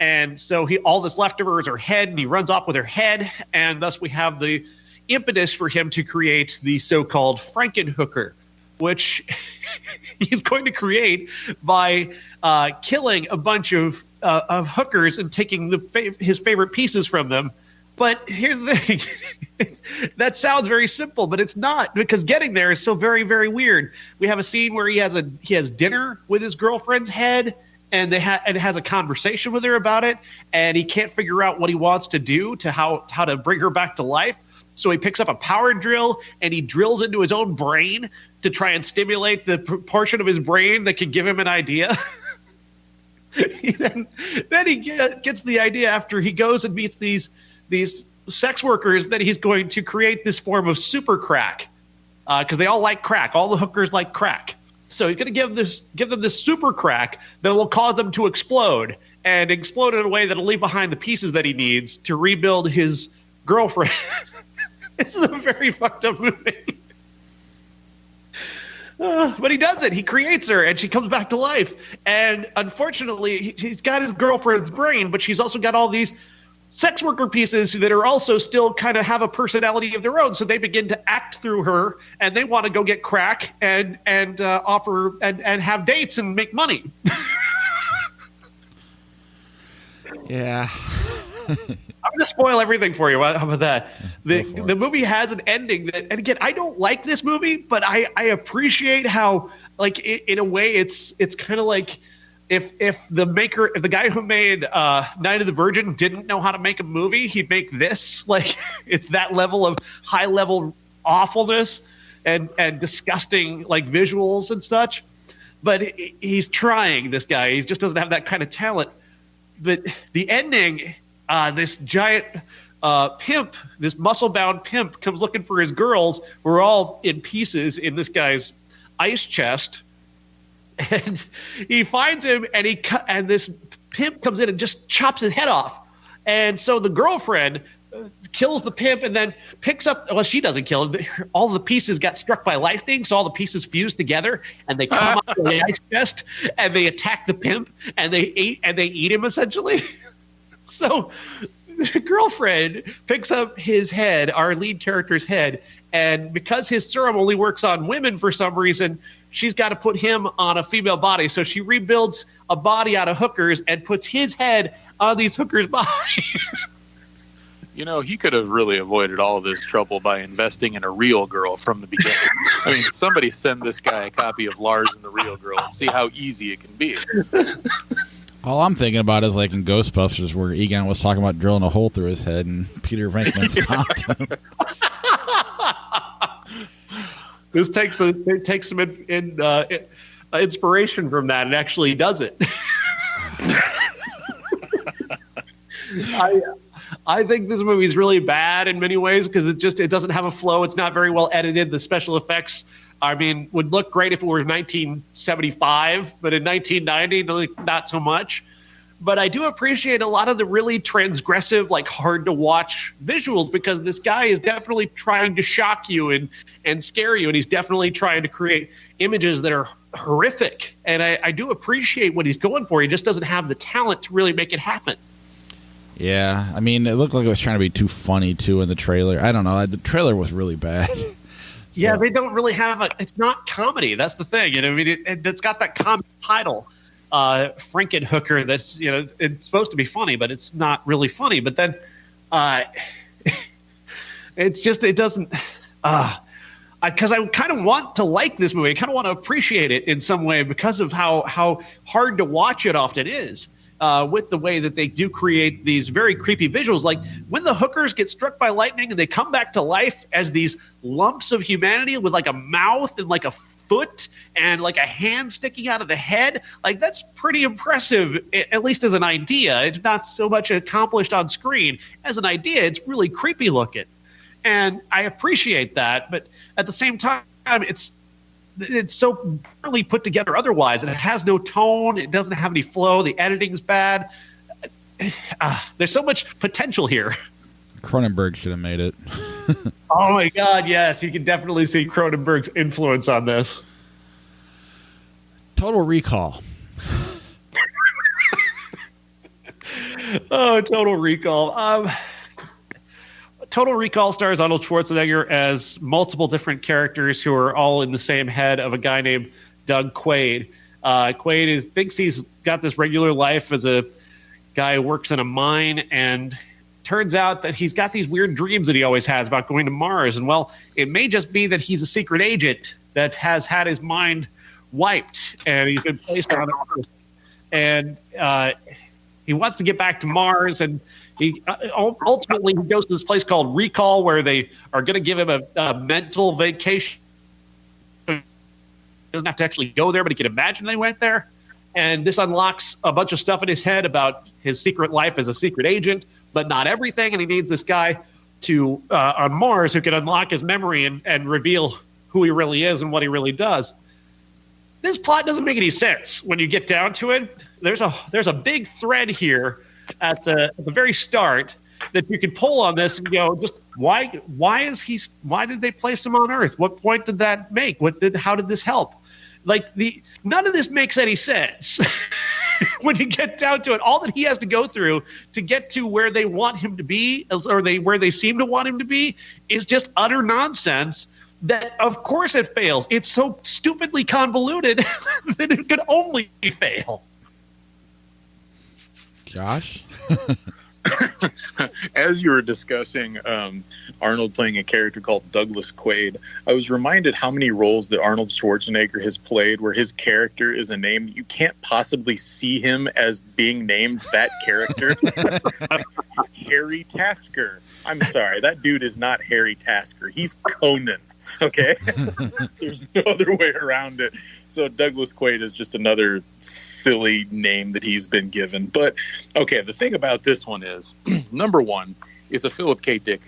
And so all that's left of her is her head, and he runs off with her head, and thus we have the impetus for him to create the so-called Frankenhooker, which he's going to create by killing a bunch of hookers and taking his favorite pieces from them. But here's the thing. That sounds very simple, but it's not, because getting there is so very, very weird. We have a scene where he has dinner with his girlfriend's head, and has a conversation with her about it, and he can't figure out what he wants to do to how to bring her back to life. So he picks up a power drill and he drills into his own brain to try and stimulate the portion of his brain that can give him an idea. Then he gets the idea after he goes and meets these sex workers that he's going to create this form of super crack, because they all like crack. All the hookers like crack. So he's going to give them this super crack that will cause them to explode, and explode in a way that'll leave behind the pieces that he needs to rebuild his girlfriend. This is a very fucked up movie. But he does it. He creates her, and she comes back to life. And unfortunately, he's got his girlfriend's brain, but she's also got all these sex worker pieces that are also still kind of have a personality of their own. So they begin to act through her, and they want to go get crack and offer and have dates and make money. Yeah. I'm going to spoil everything for you. How about that? The movie has an ending that, and again, I don't like this movie, but I appreciate how, like, in a way, it's kind of like if the guy who made Night of the Virgin didn't know how to make a movie, he'd make this. Like, it's that level of high level awfulness and disgusting, like, visuals and such. But he's trying, this guy. He just doesn't have that kind of talent. But the ending, this giant pimp, this muscle-bound pimp, comes looking for his girls, who are all in pieces in this guy's ice chest. And he finds him, and this pimp comes in and just chops his head off. And so the girlfriend kills the pimp and then picks up, well, she doesn't kill him. All the pieces got struck by lightning, so all the pieces fused together, and they come out of the ice chest, and they attack the pimp, and they eat him, essentially. So the girlfriend picks up his head, our lead character's head, and because his serum only works on women for some reason, she's got to put him on a female body. So she rebuilds a body out of hookers and puts his head on these hookers' body. You know, he could have really avoided all of this trouble by investing in a real girl from the beginning. I mean, somebody send this guy a copy of Lars and the Real Girl and see how easy it can be. All I'm thinking about is like in Ghostbusters, where Egon was talking about drilling a hole through his head and Peter Venkman stopped him. This takes some inspiration from that and actually does it. I think this movie is really bad in many ways because it doesn't have a flow. It's not very well edited. The special effects, I mean, would look great if it were 1975, but in 1990, not so much. But I do appreciate a lot of the really transgressive, like hard to watch visuals, because this guy is definitely trying to shock you and scare you. And he's definitely trying to create images that are horrific. And I do appreciate what he's going for. He just doesn't have the talent to really make it happen. Yeah, I mean, it looked like it was trying to be too funny, too, in the trailer. I don't know. The trailer was really bad. Yeah, they don't really have it's not comedy. That's the thing. You know, I mean, it's got that comedy title, Frankenhooker. That's, you know, it's supposed to be funny, but it's not really funny. But then It's just, it doesn't, because I kind of want to like this movie. I kind of want to appreciate it in some way because of how hard to watch it often is. With the way that they do create these very creepy visuals, like when the hookers get struck by lightning and they come back to life as these lumps of humanity with like a mouth and like a foot and like a hand sticking out of the head. Like, that's pretty impressive, at least as an idea. It's not so much accomplished on screen. As an idea, it's really creepy looking. And I appreciate that. But at the same time, it's so poorly put together otherwise, and it has no tone. It doesn't have any flow. The editing's bad. There's so much potential here. Cronenberg should have made it. Oh my God, yes. You can definitely see Cronenberg's influence on this. Total Recall. Oh, Total Recall. Total Recall stars Arnold Schwarzenegger as multiple different characters who are all in the same head of a guy named Doug Quaid. Quaid thinks he's got this regular life as a guy who works in a mine, and turns out that he's got these weird dreams that he always has about going to Mars. And, well, it may just be that he's a secret agent that has had his mind wiped, and he's been placed on Earth. And he wants to get back to Mars, and he ultimately he goes to this place called Recall, where they are going to give him a mental vacation. He doesn't have to actually go there, but he can imagine they went there. And this unlocks a bunch of stuff in his head about his secret life as a secret agent, but not everything. And he needs this guy to on Mars who can unlock his memory and reveal who he really is and what he really does. This plot doesn't make any sense when you get down to it. There's a big thread here at the very start that you could pull on this and go, just why did they place him on Earth? What point did that make? How did this help? Like, none of this makes any sense. When you get down to it, all that he has to go through to get to where they want him to be, or where they seem to want him to be, is just utter nonsense. That, of course, it fails. It's so stupidly convoluted that it could only fail. Josh? As you were discussing Arnold playing a character called Douglas Quaid, I was reminded how many roles that Arnold Schwarzenegger has played where his character is a name you can't possibly see him as being named that character. Harry Tasker. I'm sorry, that dude is not Harry Tasker. He's Conan. Okay? There's no other way around it. So Douglas Quaid is just another silly name that he's been given. But, okay, the thing about this one is, number one, it's a Philip K. Dick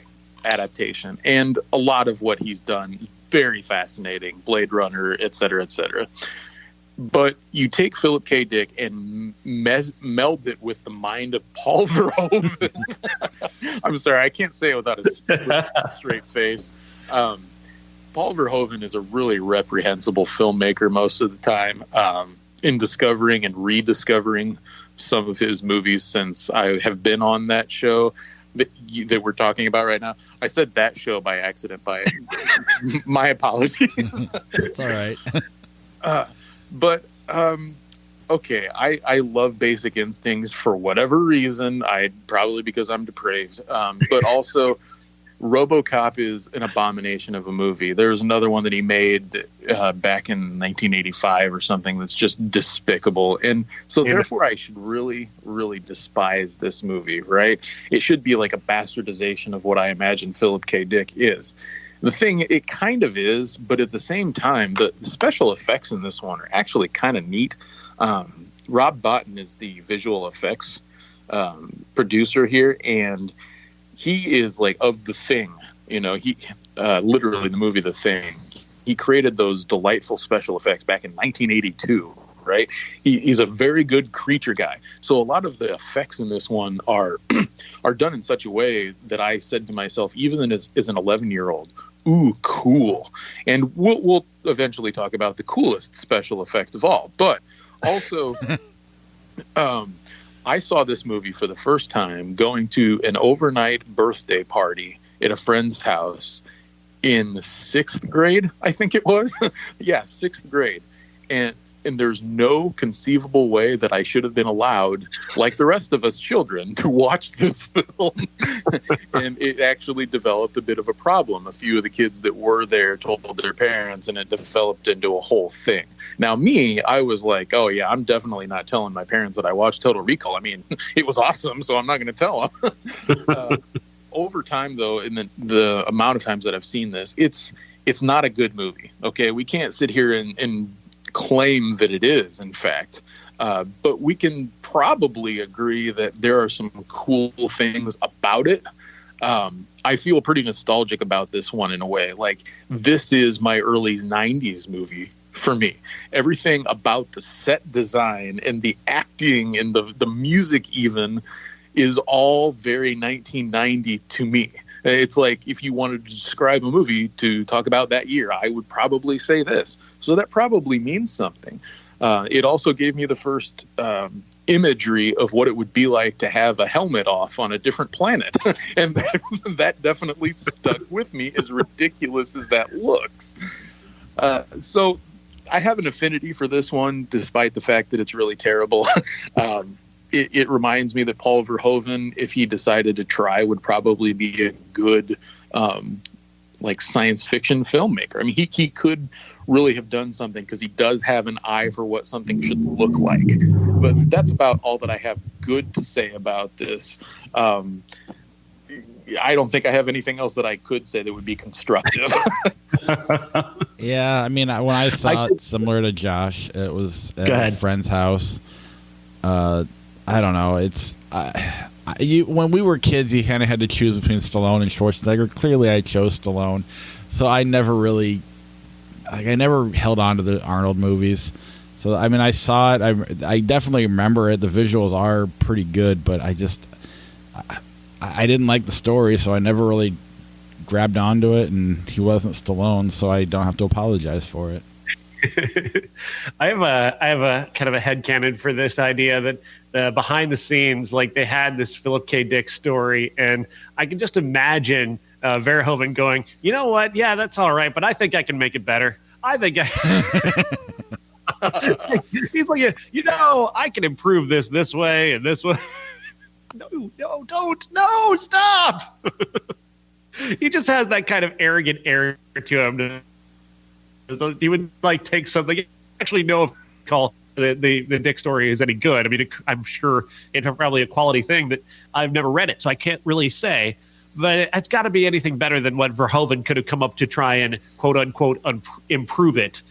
adaptation. And a lot of what he's done is very fascinating. Blade Runner, et cetera, et cetera. But you take Philip K. Dick and meld it with the mind of Paul Verhoeven. I'm sorry, I can't say it without a straight face. Paul Verhoeven is a really reprehensible filmmaker most of the time, in discovering and rediscovering some of his movies since I have been on that show that we're talking about right now. I said that show by accident. My apologies. It's all right. But okay, I love Basic Instincts for whatever reason. Probably because I'm depraved, but also RoboCop is an abomination of a movie. There's another one that he made back in 1985 or something that's just despicable. And so therefore I should really, really despise this movie, right? It should be like a bastardization of what I imagine Philip K. Dick is. The thing, it kind of is, but at the same time, the special effects in this one are actually kind of neat. Rob Bottin is the visual effects producer here, and he is like of The Thing, he literally the movie The Thing. He created those delightful special effects back in 1982, right? He's a very good creature guy. So a lot of the effects in this one are done in such a way that I said to myself, even as an 11-year-old, ooh, cool. And we'll eventually talk about the coolest special effect of all. But also, I saw this movie for the first time going to an overnight birthday party at a friend's house in 6th grade, I think it was. Yeah, 6th grade. And And there's no conceivable way that I should have been allowed, like the rest of us children, to watch this film. And it actually developed a bit of a problem. A few of the kids that were there told their parents, and it developed into a whole thing. Now, me, I was like, oh, yeah, I'm definitely not telling my parents that I watched Total Recall. I mean, it was awesome, so I'm not going to tell them. Over time, though, in the amount of times that I've seen this, it's not a good movie. Okay, we can't sit here and claim that it is, in fact, but we can probably agree that there are some cool things about it. I feel pretty nostalgic about this one in a way. Like, this is my early 90s movie for me. Everything about the set design and the acting and the music even is all very 1990 to me. It's like, if you wanted to describe a movie to talk about that year, I would probably say this. So that probably means something. It also gave me the first imagery of what it would be like to have a helmet off on a different planet. And that definitely stuck with me, as ridiculous as that looks. So I have an affinity for this one, despite the fact that it's really terrible. It reminds me that Paul Verhoeven, if he decided to try, would probably be a good like science fiction filmmaker. I mean, he could really have done something, because he does have an eye for what something should look like. But that's about all that I have good to say about this. I don't think I have anything else that I could say that would be constructive. Yeah, I mean, when I saw it, similar to Josh, it was at a friend's house. I don't know. It's when we were kids, you kind of had to choose between Stallone and Schwarzenegger. Clearly, I chose Stallone, so I never really, I never held on to the Arnold movies. So I mean, I saw it. I definitely remember it. The visuals are pretty good, but I didn't like the story, so I never really grabbed onto it. And he wasn't Stallone, so I don't have to apologize for it. I have a kind of a headcanon for this idea that behind the scenes, like, they had this Philip K. Dick story, and I can just imagine Verhoeven going, you know what? Yeah, that's all right, but I think I can make it better. I think he's like, you know, I can improve this way and this way. No, don't, no, stop. He just has that kind of arrogant air to him. He would like take something. Actually, know if call the Dick story is any good. I mean, I'm sure it's probably a quality thing, that I've never read it, so I can't really say. But it's got to be anything better than what Verhoeven could have come up to try and quote unquote improve it.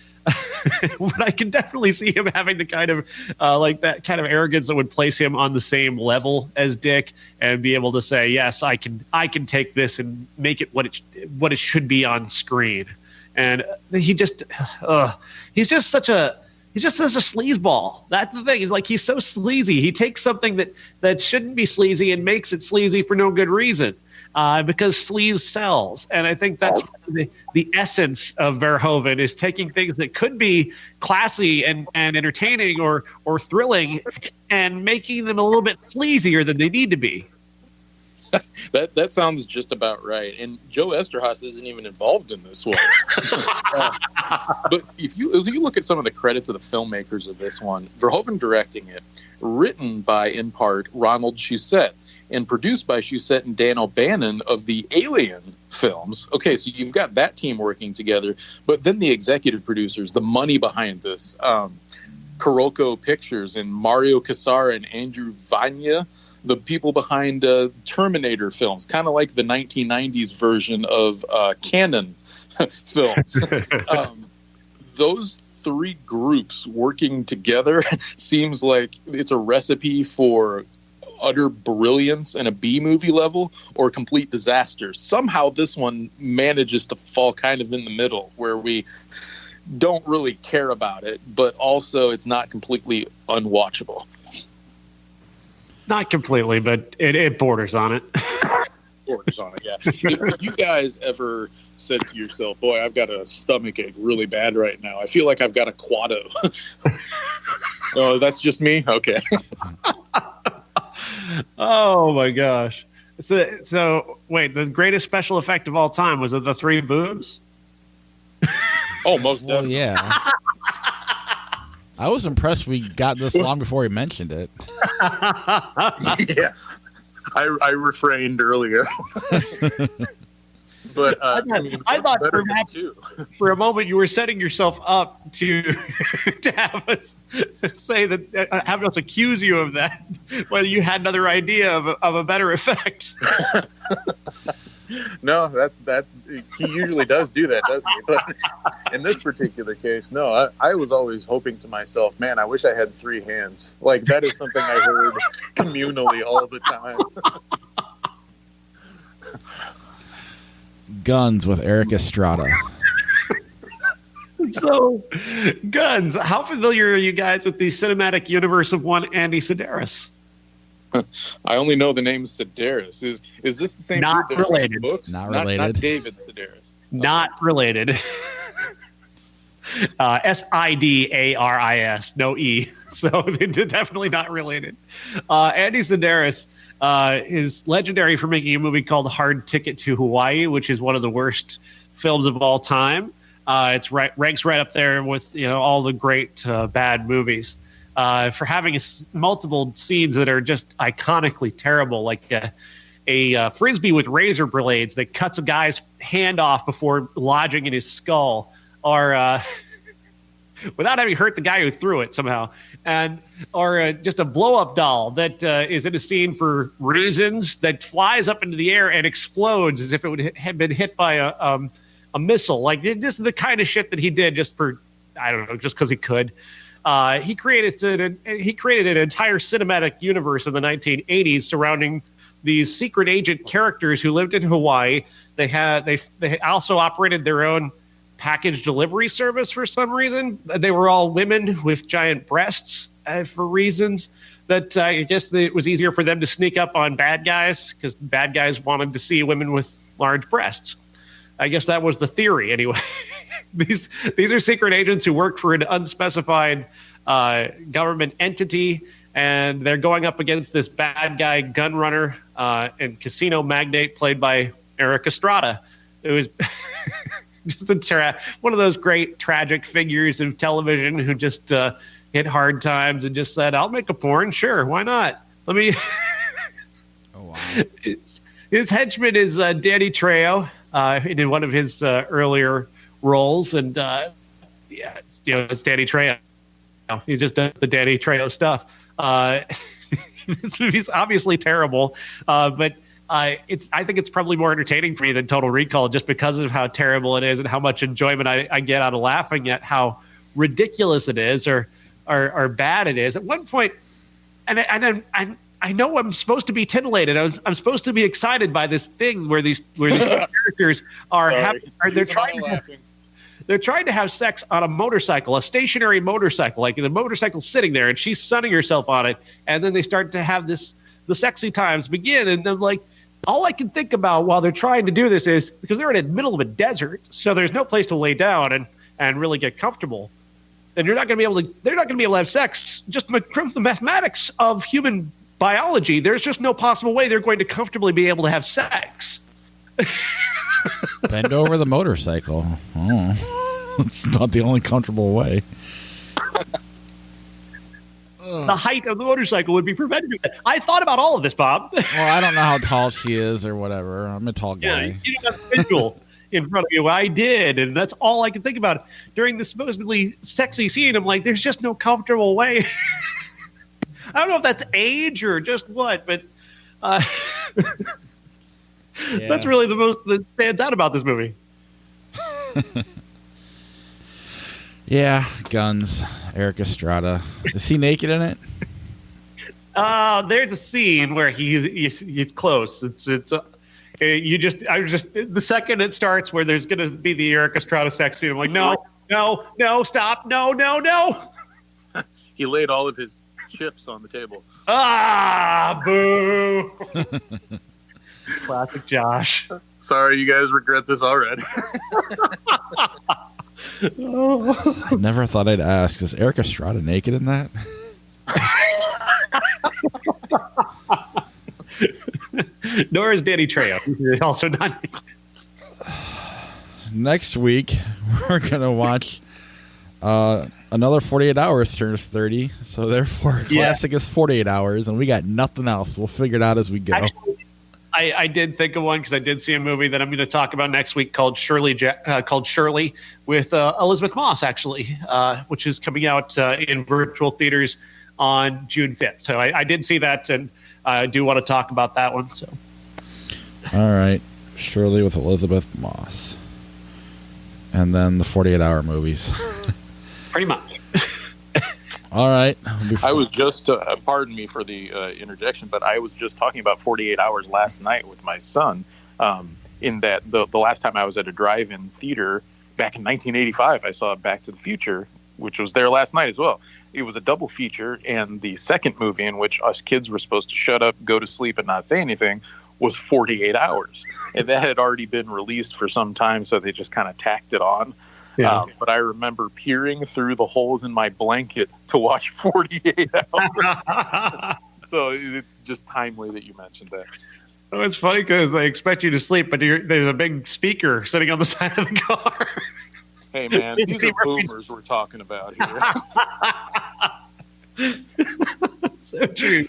But I can definitely see him having the kind of like that kind of arrogance that would place him on the same level as Dick, and be able to say, yes, I can take this and make it what it should be on screen. And he's just such a sleazeball. That's the thing. He's like, he's so sleazy. He takes something that shouldn't be sleazy and makes it sleazy for no good reason, because sleaze sells. And I think that's the essence of Verhoeven, is taking things that could be classy and entertaining or thrilling, and making them a little bit sleazier than they need to be. That sounds just about right. And Joe Esterhaus isn't even involved in this one. But if you look at some of the credits of the filmmakers of this one, Verhoeven directing it, written by, in part, Ronald Shusett, and produced by Shusett and Dan O'Bannon of the Alien films. Okay, so you've got that team working together, but then the executive producers, the money behind this, Kuroko Pictures and Mario Casar and Andrew Vania, the people behind Terminator films, kind of like the 1990s version of Canon films. Those three groups working together seems like it's a recipe for utter brilliance and a B-movie level, or complete disaster. Somehow this one manages to fall kind of in the middle, where we don't really care about it, but also it's not completely unwatchable. Not completely, but it borders on it. Borders on it, yeah. If you guys ever said to yourself, boy, I've got a stomach ache really bad right now, I feel like I've got a Quado. Oh, that's just me? Okay. Oh, my gosh. So, wait, the greatest special effect of all time, was it the three boobs? Oh, most definitely. Yeah. I was impressed we got this long before he mentioned it. Yeah, I refrained earlier. But I thought perhaps for a moment you were setting yourself up to have us say that, have us accuse you of that, when you had another idea of a better effect. No, that's he usually does do that, doesn't he? But in this particular case, no. I was always hoping to myself, man, I wish I had 3 hands. Like, that is something I heard communally all the time. Guns with Erik Estrada. So, Guns. How familiar are you guys with the cinematic universe of one Andy Sedaris? I only know the name Sedaris. Is this the same Not dude that writes related. books? Not related. Not David Sedaris. Not related. Sidaris, no E. So they're definitely not related. Andy Sedaris is legendary for making a movie called Hard Ticket to Hawaii, which is one of the worst films of all time. It's ranks right up there with all the great bad movies. For having multiple scenes that are just iconically terrible, like a frisbee with razor blades that cuts a guy's hand off before lodging in his skull, or without having hurt the guy who threw it somehow, or just a blow-up doll that is in a scene for reasons that flies up into the air and explodes as if it had been hit by a missile. Like, just the kind of shit that he did just for, I don't know, just because he could. He created an entire cinematic universe in the 1980s surrounding these secret agent characters who lived in Hawaii. They also operated their own package delivery service for some reason. They were all women with giant breasts for reasons that I guess it was easier for them to sneak up on bad guys because bad guys wanted to see women with large breasts. I guess that was the theory anyway. These are secret agents who work for an unspecified government entity, and they're going up against this bad guy gun runner and casino magnate played by Erik Estrada, who is just one of those great tragic figures of television who just hit hard times and just said, "I'll make a porn, sure, why not? Let me." Oh wow! His henchman is Danny Trejo in one of his earlier roles, and it's Danny Trejo. He's just done the Danny Trejo stuff. This movie's obviously terrible, but I think it's probably more entertaining for me than Total Recall, just because of how terrible it is and how much enjoyment I get out of laughing at how ridiculous it is or bad it is. At one point, and I know I'm supposed to be titillated. I'm supposed to be excited by this thing where these characters they're trying to have sex on a motorcycle, a stationary motorcycle, like the motorcycle's sitting there and she's sunning herself on it, and then they start to have the sexy times begin, and then like all I can think about while they're trying to do this is because they're in the middle of a desert, so there's no place to lay down and really get comfortable. And they're not going to be able to have sex just from the mathematics of human biology. There's just no possible way they're going to comfortably be able to have sex. Bend over the motorcycle. Oh, it's not the only comfortable way. The height of the motorcycle would be prevented. I thought about all of this, Bob. Well, I don't know how tall she is or whatever. I'm a tall guy. Yeah, you don't have a visual in front of you. I did, and that's all I could think about during this supposedly sexy scene. I'm like, there's just no comfortable way. I don't know if that's age or just what, but that's really the most that stands out about this movie. Yeah, Guns. Erik Estrada. Is he naked in it? There's a scene where he's close. The second it starts where there's going to be the Erik Estrada sex scene, I'm like, no, stop, no. He laid all of his chips on the table. Ah, boo. Classic Josh. Sorry, you guys regret this already. I never thought I'd ask. Is Erik Estrada naked in that? Nor is Danny Trejo. He's also not naked. Next week, we're going to watch another 48 hours turns 30, so therefore Classic is 48 hours, and we got nothing else. We'll figure it out as we go. Actually, I did think of one because I did see a movie that I'm going to talk about next week called Shirley with Elizabeth Moss, actually, which is coming out in virtual theaters on June 5th. So I did see that, and I do want to talk about that one. So, all right, Shirley with Elizabeth Moss, and then the 48-hour movies. Pretty much. All right. I was just, pardon me for the interjection, but I was just talking about 48 hours last night with my son. In that the last time I was at a drive-in theater back in 1985, I saw Back to the Future, which was there last night as well. It was a double feature, and the second movie in which us kids were supposed to shut up, go to sleep, and not say anything was 48 hours. And that had already been released for some time, so they just kind of tacked it on. Yeah. But I remember peering through the holes in my blanket to watch 48 hours. So it's just timely that you mentioned that. Oh, it's funny because they expect you to sleep, but there's a big speaker sitting on the side of the car. Hey, man, these are boomers we're talking about here. So true.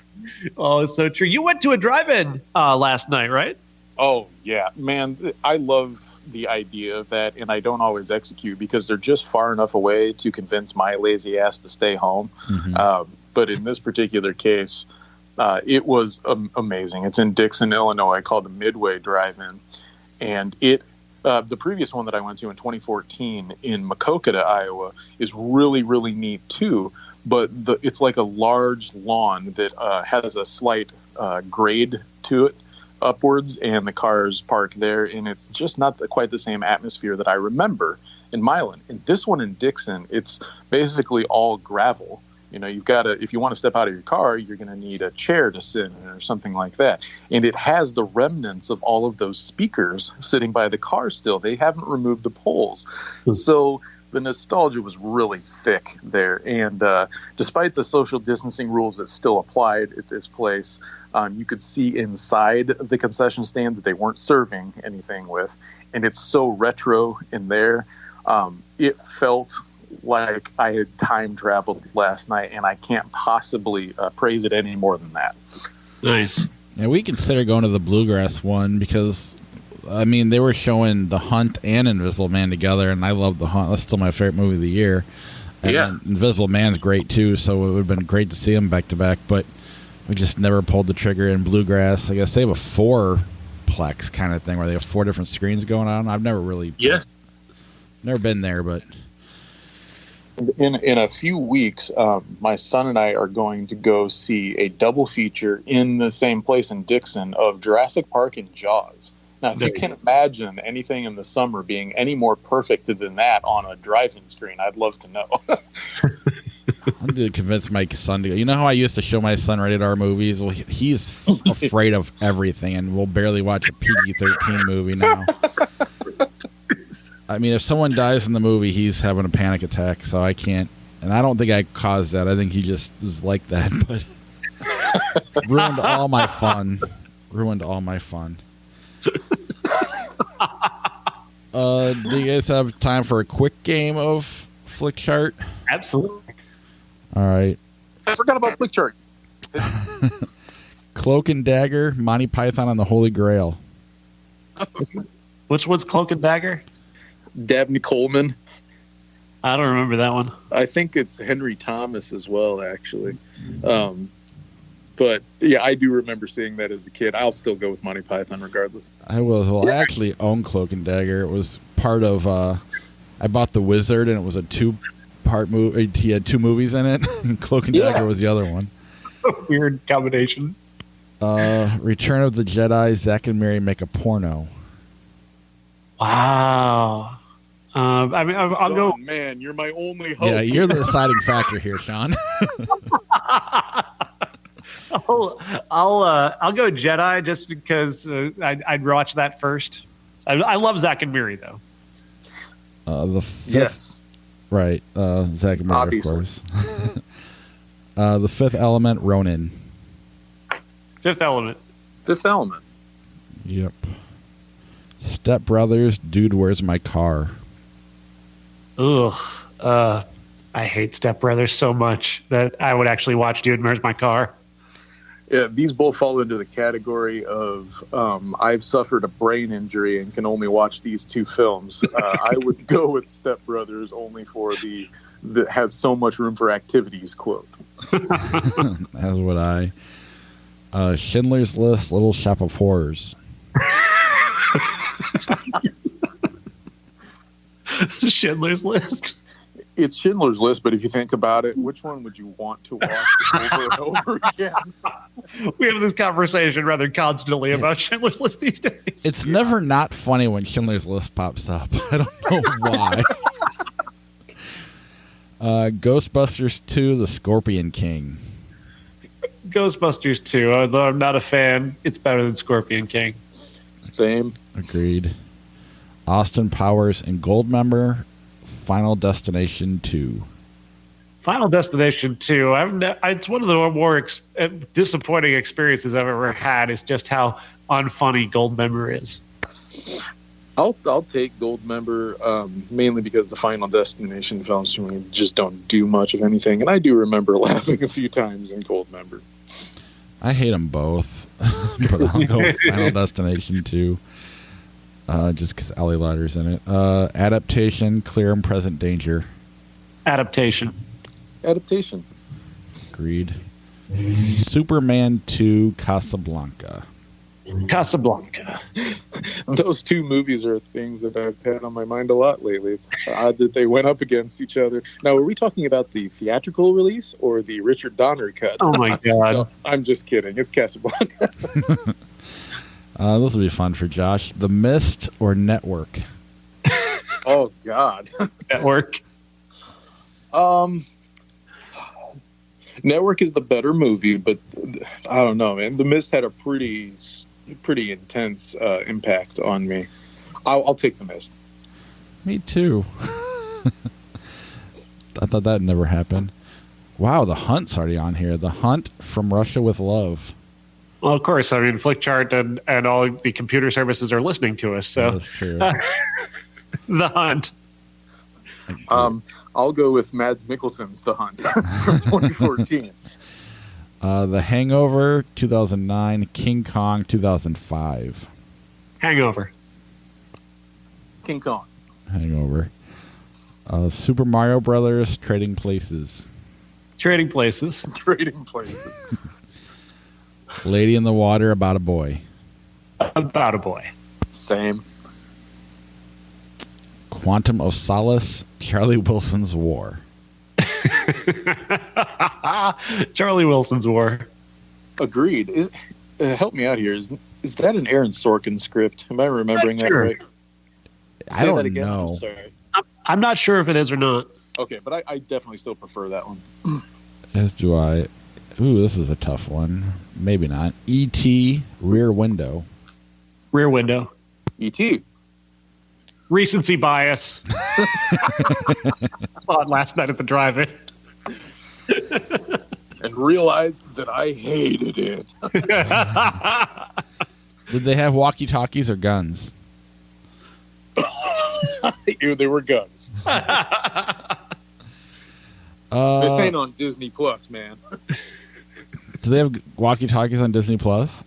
Oh, it's so true. You went to a drive-in last night, right? Oh, yeah. Man, I love the idea of that, and I don't always execute because they're just far enough away to convince my lazy ass to stay home. Mm-hmm. But in this particular case, it was amazing. It's in Dixon, Illinois, called the Midway Drive-In, and the previous one that I went to in 2014 in Maquoketa, Iowa, is really, really neat too. But it's like a large lawn that has a slight grade to it upwards, and the cars park there, and it's just not quite the same atmosphere that I remember in Milan. And this one in Dixon, it's basically all gravel. You know, if you want to step out of your car, you're going to need a chair to sit in or something like that. And it has the remnants of all of those speakers sitting by the car still. They haven't removed the poles. So the nostalgia was really thick there. And despite the social distancing rules that still applied at this place, you could see inside the concession stand that they weren't serving anything with. And it's so retro in there. It felt like I had time traveled last night, and I can't possibly praise it any more than that. Nice. Yeah, we consider going to the Bluegrass one because, I mean, they were showing The Hunt and Invisible Man together, and I love The Hunt. That's still my favorite movie of the year. And Invisible Man's great, too, so it would have been great to see them back-to-back, but we just never pulled the trigger in Bluegrass. I guess they have a four-plex kind of thing where they have 4 different screens going on. I've never really... Yes. Never been there, but... In a few weeks, my son and I are going to go see a double feature in the same place in Dixon of Jurassic Park and Jaws. Now, if you can imagine anything in the summer being any more perfect than that on a drive-in screen, I'd love to know. I'm going to convince my son to go. You know how I used to show my son rated R movies? Well, he's afraid of everything, and we'll barely watch a PG-13 movie now. I mean, if someone dies in the movie, he's having a panic attack, so I can't. And I don't think I caused that. I think he just was like that, but it's ruined all my fun. Do you guys have time for a quick game of Flick Chart? Absolutely. All right. I forgot about Flick Chart. Cloak and Dagger, Monty Python and the Holy Grail. Which one's Cloak and Dagger? Dabney Coleman. I don't remember that one. I think it's Henry Thomas as well, actually. But yeah, I do remember seeing that as a kid. I'll still go with Monty Python regardless. I actually own Cloak and Dagger. It was part of I bought The Wizard, and it was a 2-part movie. He had 2 movies in it, and Cloak and Dagger was the other one. A weird combination. Return of the Jedi, Zack and Mary make a porno. Wow. I mean, I'll go. Man, you're my only hope. Yeah, you're the deciding factor here, Sean. I'll go Jedi just because I'd watch that first. I love Zack and Miri though. The fifth, right? Zack and Miri, obviously. Of course. The Fifth Element, Ronin. Fifth Element. Yep. Step Brothers, Dude, Where's My Car? Ugh. I hate Step Brothers so much that I would actually watch Dude, Where's My Car? Yeah, these both fall into the category of I've suffered a brain injury and can only watch these two films. I would go with Step Brothers only for the that has so much room for activities quote. As would I. Schindler's List, Little Shop of Horrors. Schindler's List. It's Schindler's List, but if you think about it, which one would you want to watch over and over again? We have this conversation rather constantly about Schindler's List these days. It's never not funny when Schindler's List pops up. I don't know why. Ghostbusters 2, The Scorpion King. Ghostbusters 2, although I'm not a fan, it's better than Scorpion King. Same. Agreed. Austin Powers and Goldmember, Final Destination 2. Final Destination 2, it's one of the more disappointing experiences I've ever had, is just how unfunny Goldmember is. I'll take Goldmember mainly because the Final Destination films to me just don't do much of anything, and I do remember laughing a few times in Goldmember. I hate them both, but I'll go with Final Destination 2. Just because Ali Lauder's in it. Adaptation, Clear and Present Danger. Adaptation. Agreed. Superman 2, Casablanca. Those two movies are things that I've had on my mind a lot lately. It's odd that they went up against each other. Now, are we talking about the theatrical release or the Richard Donner cut? Oh, my God. No, I'm just kidding. It's Casablanca. This will be fun for Josh. The Mist or Network? Oh, God. Network. Network is the better movie, but I don't know, man. The Mist had a pretty intense impact on me. I'll take The Mist. Me too. I thought that never happened. Wow, The Hunt's already on here. The Hunt, From Russia with Love. Well, of course. I mean, Flickchart and all the computer services are listening to us. So That's true. The Hunt. I'll go with Mads Mikkelsen's The Hunt from 2014. The Hangover, 2009. King Kong, 2005. Hangover. King Kong. Hangover. Super Mario Brothers, Trading Places. Trading Places. Lady in the Water, About a Boy. About a Boy. Same. Quantum of Solace, Charlie Wilson's War. Charlie Wilson's War. Agreed. Help me out here. Is that an Aaron Sorkin script? Am I remembering that right? I don't know. I'm sorry. I'm not sure if it is or not. Okay, but I definitely still prefer that one. As do I. Ooh, this is a tough one. Maybe not. E.T. Rear Window. Rear Window. E.T. Recency bias. Saw it last night at the drive-in. And realized that I hated it. Did they have walkie-talkies or guns? They were guns. This ain't on Disney Plus, man. Do they have walkie-talkies on Disney Plus?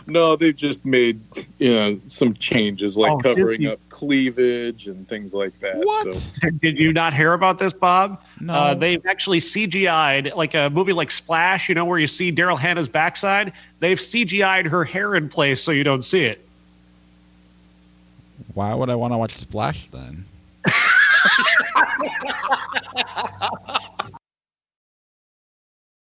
No, they've just made some changes, like covering Disney. up cleavage and things like that. What? So. Did you not hear about this, Bob? No. They've actually CGI'd, like a movie like Splash, where you see Daryl Hannah's backside. They've CGI'd her hair in place so you don't see it. Why would I want to watch Splash then?